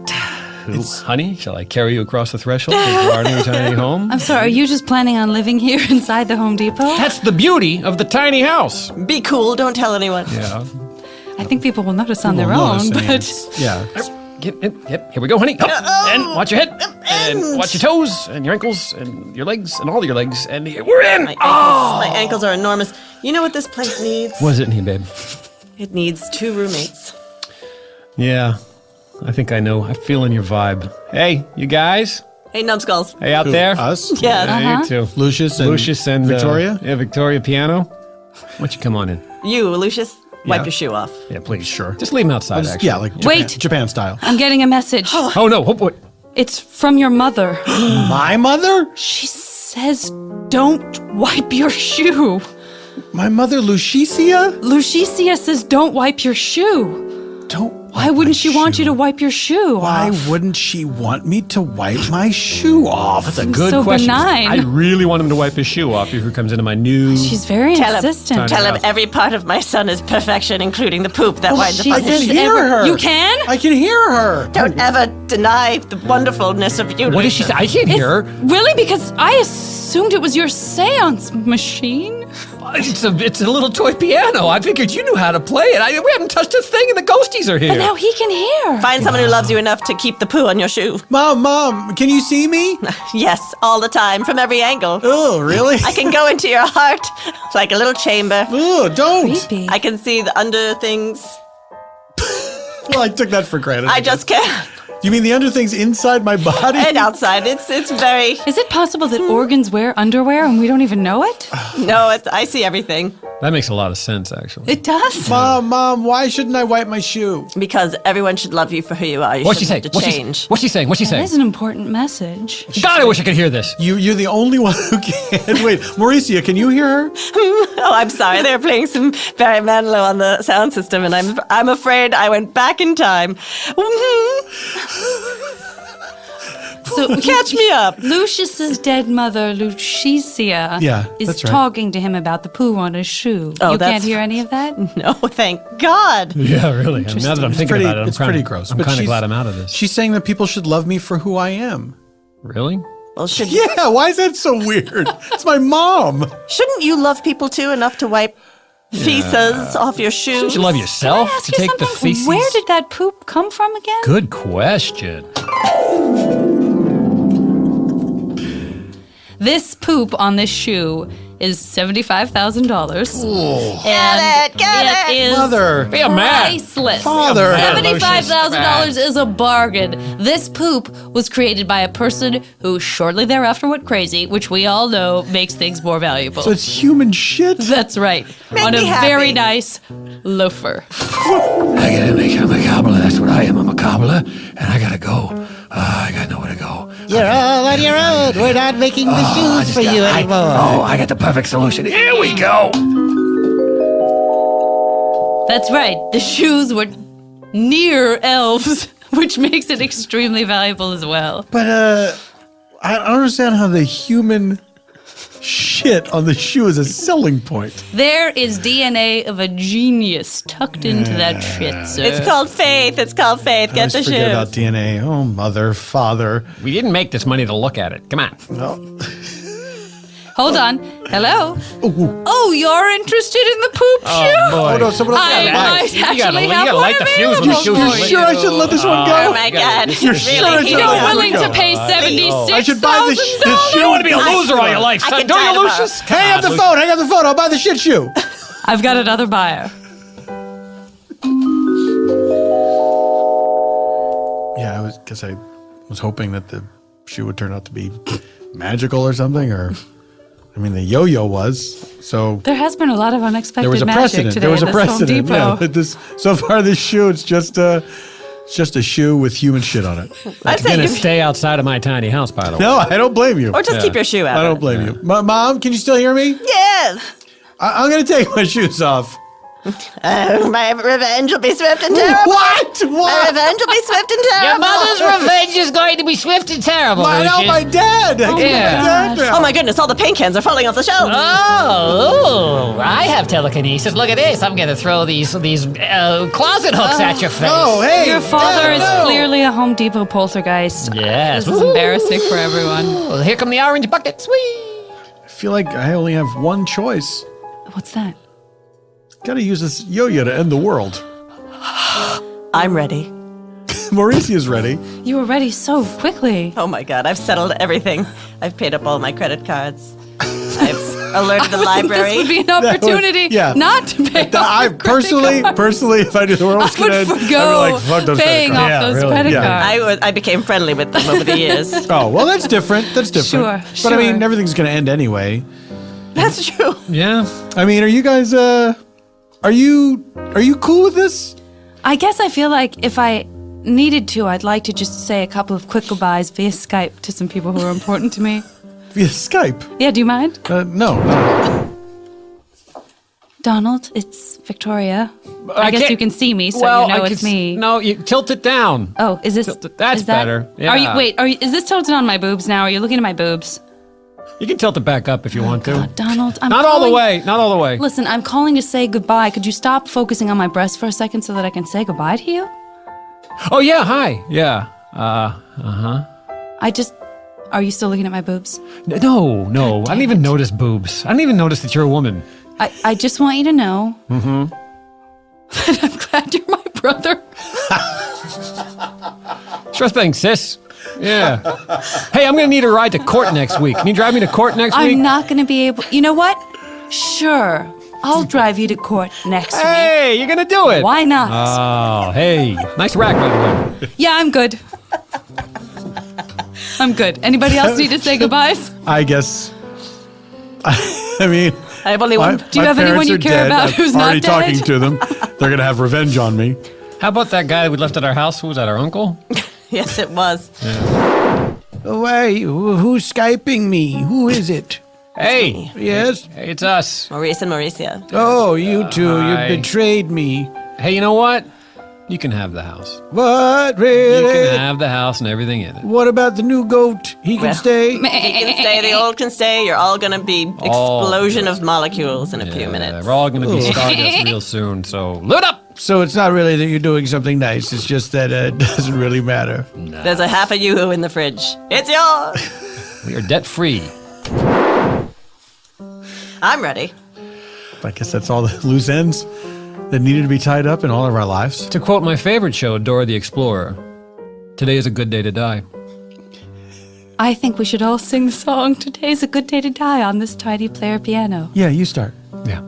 Ooh, honey, shall I carry you across the threshold of our new tiny home? I'm sorry, are you just planning on living here inside the Home Depot? That's the beauty of the tiny house. Be cool. Don't tell anyone. Yeah. I think people will notice on their We'll own, notice but Yeah. Yep. Here we go, honey. Up. And watch your head. And watch your toes and your ankles and your legs and all your legs. And we're in. My ankles are enormous. You know what this place needs? What is it in here, babe? It needs 2 roommates. Yeah. I think I know. I'm feeling your vibe. Hey, you guys. Hey, numbskulls. Hey, out there. Us? Yeah. Yeah, you too. Lucius and Victoria. Yeah, Victoria piano. Why don't you come on in? You, Lucius, wipe Yeah. your shoe off. Yeah, please. Sure. Just leave him outside, actually. Yeah, like Japan, Wait. Japan style. I'm getting a message. Oh, no. What? It's from your mother. My mother? She says, don't wipe your shoe. My mother, Lucicia? Lucicia says, don't wipe your shoe. Don't. Why wouldn't she want you to wipe your shoe Why off? wouldn't she want me to wipe my shoe off? That's a good so question. benign. I really want him to wipe his shoe off if he comes into my new... She's very Tell him. insistent. Tell him every part of my son is perfection, including the poop that winds She up on his says shoe. hear her. You can? I can hear her. Don't ever deny the wonderfulness of you. What did she say? I can't hear her. Really? Because I assumed it was your seance machine. It's a little toy piano. I figured you knew how to play it. We haven't touched a thing and the ghosties are here. But now he can hear. Find someone who loves you enough to keep the poo on your shoe. Mom, can you see me? Yes, all the time, from every angle. Oh, really? I can go into your heart like a little chamber. Oh, don't. Creepy. I can see the under things. Well, I took that for granted. I just can't. You mean the under things inside my body? And outside, it's very. Is it possible that organs wear underwear and we don't even know it? No, I see everything. That makes a lot of sense, actually. It does. Mom, why shouldn't I wipe my shoe? Because everyone should love you for who you are. You What's she shouldn't saying? have to change. What's she saying? What's she That saying? is an important message. God, I wish I could hear this. You're the only one who can. Wait, Mauricia, can you hear her? Oh, I'm sorry. They're playing some Barry Manilow on the sound system, and I'm afraid I went back in time. So Catch me up. Lucius's dead mother, Lucicia, Yeah, is that's right. talking to him about the poo on his shoe. Oh, you that's- can't hear any of that? No, thank God. Yeah, really. Now that I'm thinking about it, It's pretty gross. I'm but kind of she's- glad I'm out of this. She's saying that people should love me for who I am. Really? Well, Yeah, why is that so weird? It's my mom. shouldn't you love people too enough to wipe feces off your shoes? Shouldn't you love yourself Ask to you take the something. feces? Where did that poop come from again? Good question. This poop on this shoe is $75,000. Get it. It is Mother. Be a man. priceless. Father. $75,000 is a bargain. This poop was created by a person who shortly thereafter went crazy, which we all know makes things more valuable. So it's human shit? That's right. Make on a me happy. very nice loafer. I gotta make I'm a cobbler. That's what I am. I'm a cobbler, and I gotta go. I got nowhere to go. You're all on your own. We're not making the shoes for you anymore. I got the perfect solution. Here we go. That's right. The shoes were near elves, which makes it extremely valuable as well. But, I don't understand how the human shit on the shoe is a selling point. There is DNA of a genius tucked into that shit, sir. It's called faith. It's called faith. I Get always the forget shoes. about DNA. Oh, mother, father. We didn't make this money to look at it. Come on. Hold on. Hello? Oh, you're interested in the poop shoe? Oh, no, someone else I got it. might You actually gotta have light one the fuse when the shoes available are for lit. Sure, I should let this one go. Oh my God. You're sure I should You're let this willing one to go. pay $76,000? I should buy the shit You shoe. don't want to be a loser all your life, I son. can Don't tie you, them Lucius? up. Hang up the phone. Hang up the phone. I'll buy the shit shoe. I've got another buyer. Yeah, I was hoping that the shoe would turn out to be magical or something, or I mean, the yo-yo was. So There has been a lot of unexpected there was a magic precedent. today There was a at this Home precedent. Depot. Yeah, but so far, this shoe it's just a shoe with human shit on it. I'd It's say gonna you stay outside of my tiny house, by the way. No, I don't blame you. or just keep your shoe out. I don't blame you. Mom, can you still hear me? Yes. I'm going to take my shoes off. My revenge will be swift and terrible. What? My What? revenge will be swift and Your terrible. mother's revenge is going to be swift and terrible, My, no, Lucius. my dad. I can't yeah. my dad now. Oh my goodness! All the paint cans are falling off the shelf. Oh, I have telekinesis. Look at this. I'm going to throw these closet hooks at your face. Oh, hey. Your father Dad, is no. clearly a Home Depot poltergeist. Yes. This is embarrassing for everyone. Well, here come the orange buckets. Whee! I feel like I only have one choice. What's that? Got to use this yo-yo to end the world. I'm ready. Mauricia's ready. You were ready so quickly. Oh my God! I've settled everything. I've paid up all my credit cards. I've alerted the library. This would be an opportunity yeah. not to pay off I your credit personally, if I knew the world was I going to would end, I'd be forgo like, fuck those paying credit off cards. those really. credit Yeah. cards. I became friendly with them over the years. Oh, well, that's different. That's different. Sure, But I mean, sure. everything's going to end anyway. That's true. Yeah. I mean, are you guys, are you cool with this? I guess I feel like if I needed to, I'd like to just say a couple of quick goodbyes via Skype to some people who are important to me. Via Skype? Yeah, do you mind? No. Donald, it's Victoria. I guess can't- you can see me, so well, you know I it's can me. No, you tilt it down. Oh, is this? That's is that- better. Are you? Yeah. Wait, is this tilted on my boobs now? Are you looking at my boobs? You can tilt it back up if you want to. God, Donald, I'm Not all the calling- way. Not all the way. Listen, I'm calling to say goodbye. Could you stop focusing on my breast for a second so that I can say goodbye to you? Oh yeah. Hi. Yeah. Are you still looking at my boobs? No. I didn't even notice boobs. I didn't even notice that you're a woman. I just want you to know that I'm glad you're my brother. Sure thing, sis. Yeah. Hey, I'm gonna need a ride to court next week. Can you drive me to court next week? I'm not going to be able. You know what? Sure, I'll drive you to court next week. Hey, you're gonna do it. Why not? Oh, hey. Nice rack, by the way. Yeah, I'm good. I'm good. Anybody else need to say goodbyes? I guess. I mean, I have only one. Do you have anyone you care about who's I'm not already dead? talking to them. They're going to have revenge on me. How about that guy we left at our house? Who was that, our uncle? Yes, it was. Why? Who's Skyping me? Who is it? Hey. Yes? Hey, it's us. Maurice and Mauricia. Oh, you two. Hi. You betrayed me. Hey, you know what? You can have the house. What? You Really? can have the house and everything in it. What about the new goat? He can Well. stay? He can stay, the old can stay. You're all gonna be explosion of molecules in a few minutes. We're all going to be Stardust real soon, so load up! So it's not really that you're doing something nice. It's just that it doesn't really matter. There's a half a yoo-hoo in the fridge. It's yours. We are debt-free. I'm ready. I guess that's all the loose ends that needed to be tied up in all of our lives. To quote my favorite show, Dora the Explorer, today is a good day to die. I think we should all sing the song "Today's a Good Day to Die" on this tiny player piano. Yeah, you start. Yeah.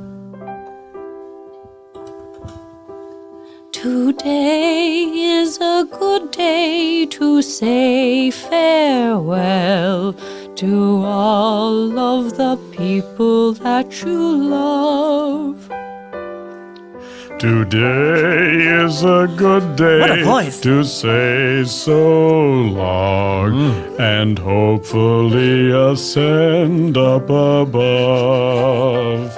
Today is a good day to say farewell to all of the people that you love. Today is a good day What a voice. to say so long and hopefully ascend up above.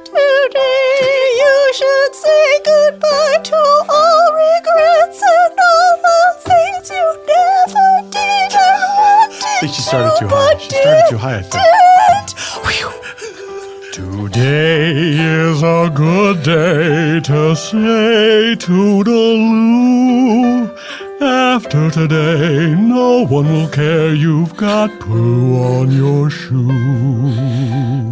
Today you should say goodbye to all regrets and all the things you never did and what did The started too high. She started too high, I think. Today is a good day to say toodaloo. After today, no one will care you've got poo on your shoe.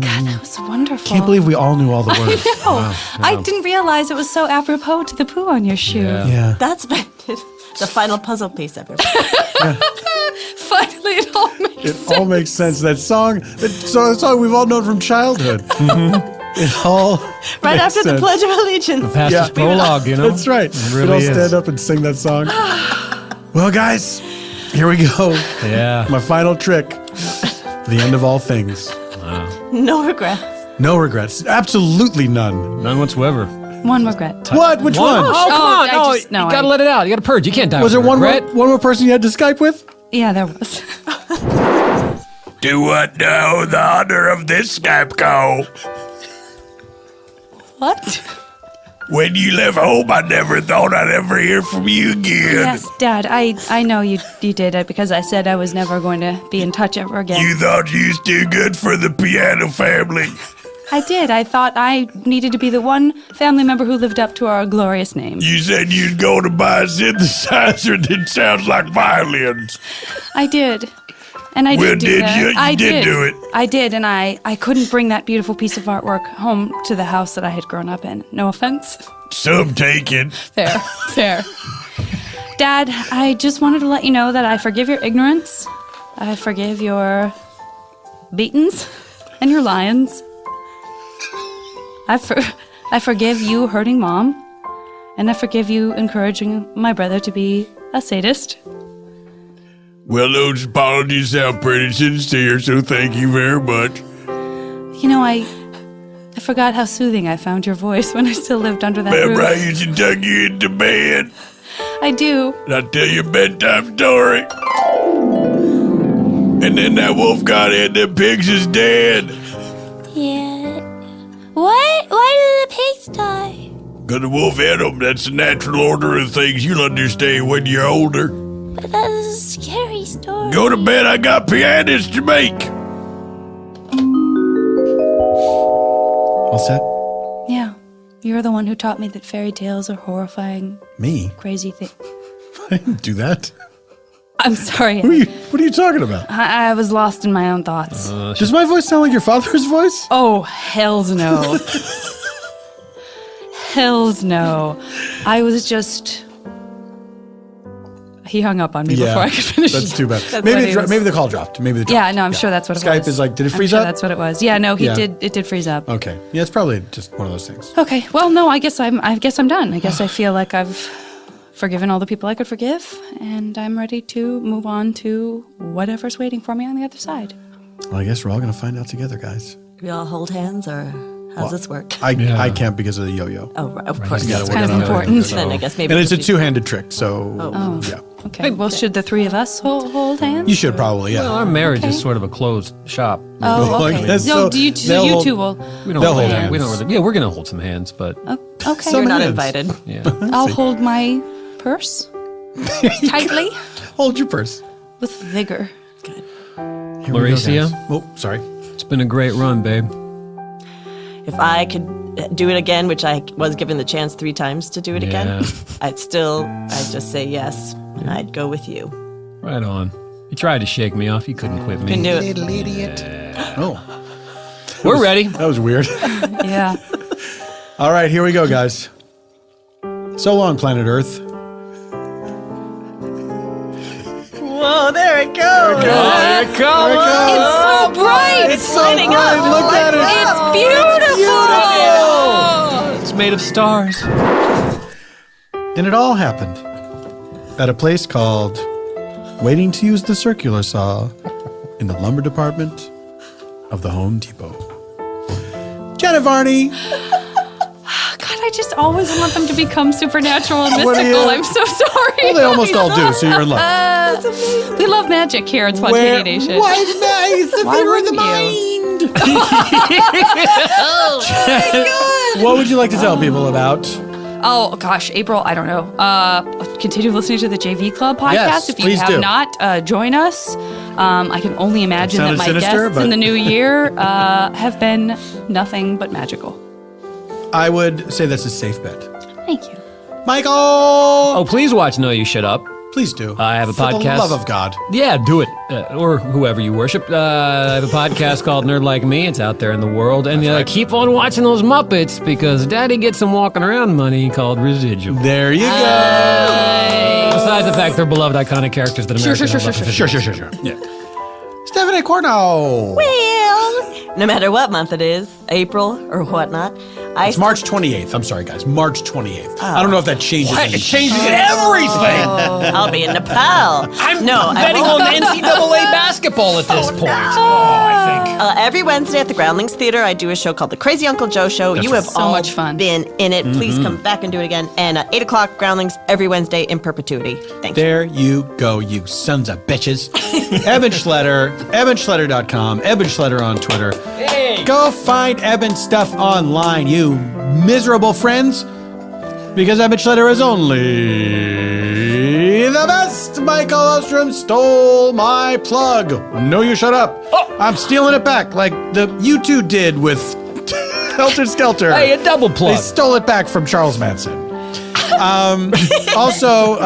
God, that was wonderful. Can't believe we all knew all the words. No, I didn't realize it was so apropos to the poo on your shoe. Yeah. That's been the final puzzle piece, everybody. Finally, it all makes sense. It all makes sense. That song, the song we've all known from childhood. It all Right makes after the sense. Pledge of Allegiance. Past Yeah. this prologue, you know? That's right. It We'd really all is. stand up and sing that song. Well, guys, here we go. Yeah. My final trick. The end of all things. No regrets. No regrets. Absolutely none. None whatsoever. One regret. What? Which one? Oh, come on. No, You gotta let it out. You gotta purge. You can't die Was there with one regret. more person you had to Skype with? Yeah, there was. Do what now the honor of this Skype call? What? When you left home, I never thought I'd ever hear from you again. Yes, Dad, I know you did it because I said I was never going to be in touch ever again. You thought you was too good for the piano family. I did. I thought I needed to be the one family member who lived up to our glorious name. You said you'd go to buy a synthesizer that sounds like violins. I did. And I Well, did do did that. you? You I did do it. I did, and I couldn't bring that beautiful piece of artwork home to the house that I had grown up in. No offense. Some taken. Fair. Dad, I just wanted to let you know that I forgive your ignorance. I forgive your beatings and your lions. I forgive you hurting Mom. And I forgive you encouraging my brother to be a sadist. Well, those apologies sound pretty sincere, so thank you very much. You know, I forgot how soothing I found your voice when I still lived under that Remember I roof. used to tuck you into bed? I do. And I'll tell you a bedtime story. And then that wolf got in, the pigs is dead. Yeah. What? Why did the pigs die? Because the wolf ate them. That's the natural order of things. You'll understand when you're older. But that is a scary story. Go to bed. I got pianists to make. All set? Yeah. You're the one who taught me that fairy tales are horrifying, Me? crazy things. I didn't do that. I'm sorry. What are you talking about? I was lost in my own thoughts. Does my voice sound like your father's voice? Oh, hells no. Hells no. I was just... He hung up on me before I could finish. That's too bad. That's Maybe what he was- maybe the call dropped. Maybe the Yeah, no, I'm sure that's what it was. Skype is like, did it freeze I'm sure up? that's what it was. Yeah, no, Yeah. it did freeze up. Okay. Yeah, it's probably just one of those things. Okay, well, no, I guess I'm done. I guess I feel like I've forgiven all the people I could forgive, and I'm ready to move on to whatever's waiting for me on the other side. Well, I guess we're all going to find out together, guys. We all hold hands, or how's this work? I can't because of the yo-yo. Oh, right, of course. Yeah, It's we're kind of gonna- important. Then I guess maybe. And it's a we should- two-handed trick, so yeah. Okay, well, should the three of us hold hands? You should probably, yeah. Well, our marriage is sort of a closed shop. Oh, Like okay. this, No, so do you they'll hold- two will. We don't They'll hold hold hands. We don't hands. really. Yeah, we're gonna hold some hands, but Okay. You're not hands. invited. yeah. I'll hold my purse tightly Hold your purse. with vigor. Here we go, Mauricia? guys. Oh, sorry. It's been a great run, babe. If I could do it again, which I was given the chance 3 times to do it again, Yeah. I'd just say yes, and I'd go with you. Right on. You tried to shake me off. You couldn't quit me. Can do it. Little idiot. Oh, We're ready. that was weird. Yeah. All right, here we go, guys. So long, planet Earth. Whoa, there it goes. There it comes. It's so bright. It's lighting up. Look at it. It's beautiful. It's made of stars. And it all happened at a place called Waiting to Use the Circular Saw in the lumber department of the Home Depot. Janet Varney. God, I just always want them to become supernatural and What do mystical. you- I'm so sorry. Well, they almost all do, so you're in luck. We love magic here at Spontanea Nation. Why is the Why theater of the wouldn't mind? What would you like to tell people about? Oh gosh, April, I don't know. Continue listening to the JV Club podcast. Yes, if you please have do. not, join us. I can only imagine that sounded my sinister, guests in the new year have been nothing but magical. I would say that's a safe bet. Thank you. Michael! Oh, please watch No You Shut Up. Please do. I have a For podcast. the love of God. Yeah, do it. Or whoever you worship. I have a podcast called Nerd Like Me. It's out there in the world. And keep on watching those Muppets because Daddy gets some walking around money called residual. There you go. Besides the fact they're beloved iconic characters that American Sure. Yeah. Stephanie Courtney. Well, no matter what month it is, April or whatnot, It's March 28th. I'm sorry, guys. March 28th. I don't know if that changes What? anything. It changes everything. I'll be in Nepal. I'm betting on NCAA basketball at this point. I think. Every Wednesday at the Groundlings Theater, I do a show called The Crazy Uncle Joe Show. You have so all much fun. been in it. Please come back and do it again. And 8 o'clock, Groundlings, every Wednesday in perpetuity. Thank you. There you go, you sons of bitches. Eban Schletter, EbanSchletter.com, Eban Schletter on Twitter. Hey. Go find Eban stuff online, you miserable friends, because Eban Schletter is only the best. Michael Oosterom stole my plug. No, you shut up. Oh. I'm stealing it back like you two did with Helter Skelter. Hey, a double They plug. stole it back from Charles Manson. Also,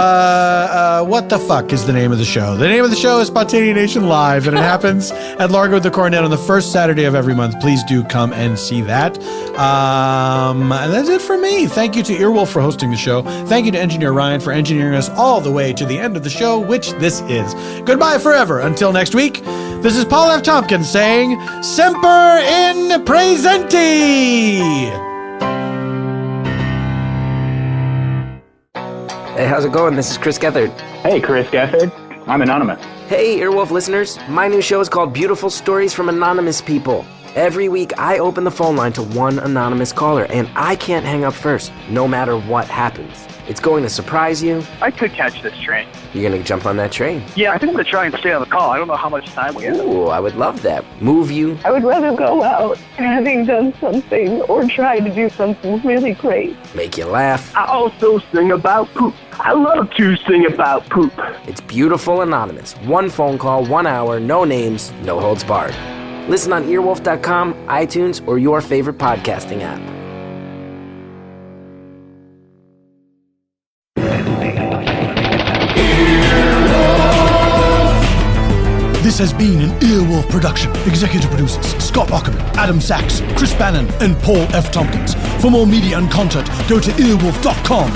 what the fuck is the name of the show? The name of the show is Spontaneanation Live, and it happens at Largo with the Coronet on the first Saturday of every month. Please do come and see that. And that's it for me. Thank you to Earwolf for hosting the show. Thank you to Engineer Ryan for engineering us all the way to the end of the show, which this is. Goodbye forever. Until next week, this is Paul F. Tompkins saying, Semper in Presenti! Hey, how's it going? This is Chris Gethard. Hey, Chris Gethard. I'm anonymous. Hey, Earwolf listeners. My new show is called Beautiful Stories from Anonymous People. Every week, I open the phone line to one anonymous caller, and I can't hang up first, no matter what happens. It's going to surprise you. I could catch this train. You're going to jump on that train. Yeah, I think I'm going to try and stay on the call. I don't know how much time we have. Ooh, I would love that. Move you. I would rather go out having done something or try to do something really great. Make you laugh. I also sing about poop. I love to sing about poop. It's Beautiful Anonymous. One phone call, 1 hour, no names, no holds barred. Listen on earwolf.com, iTunes, or your favorite podcasting app. This has been an Earwolf production. Executive producers Scott Ackerman, Adam Sachs, Chris Bannon, and Paul F. Tompkins. For more media and content, go to earwolf.com.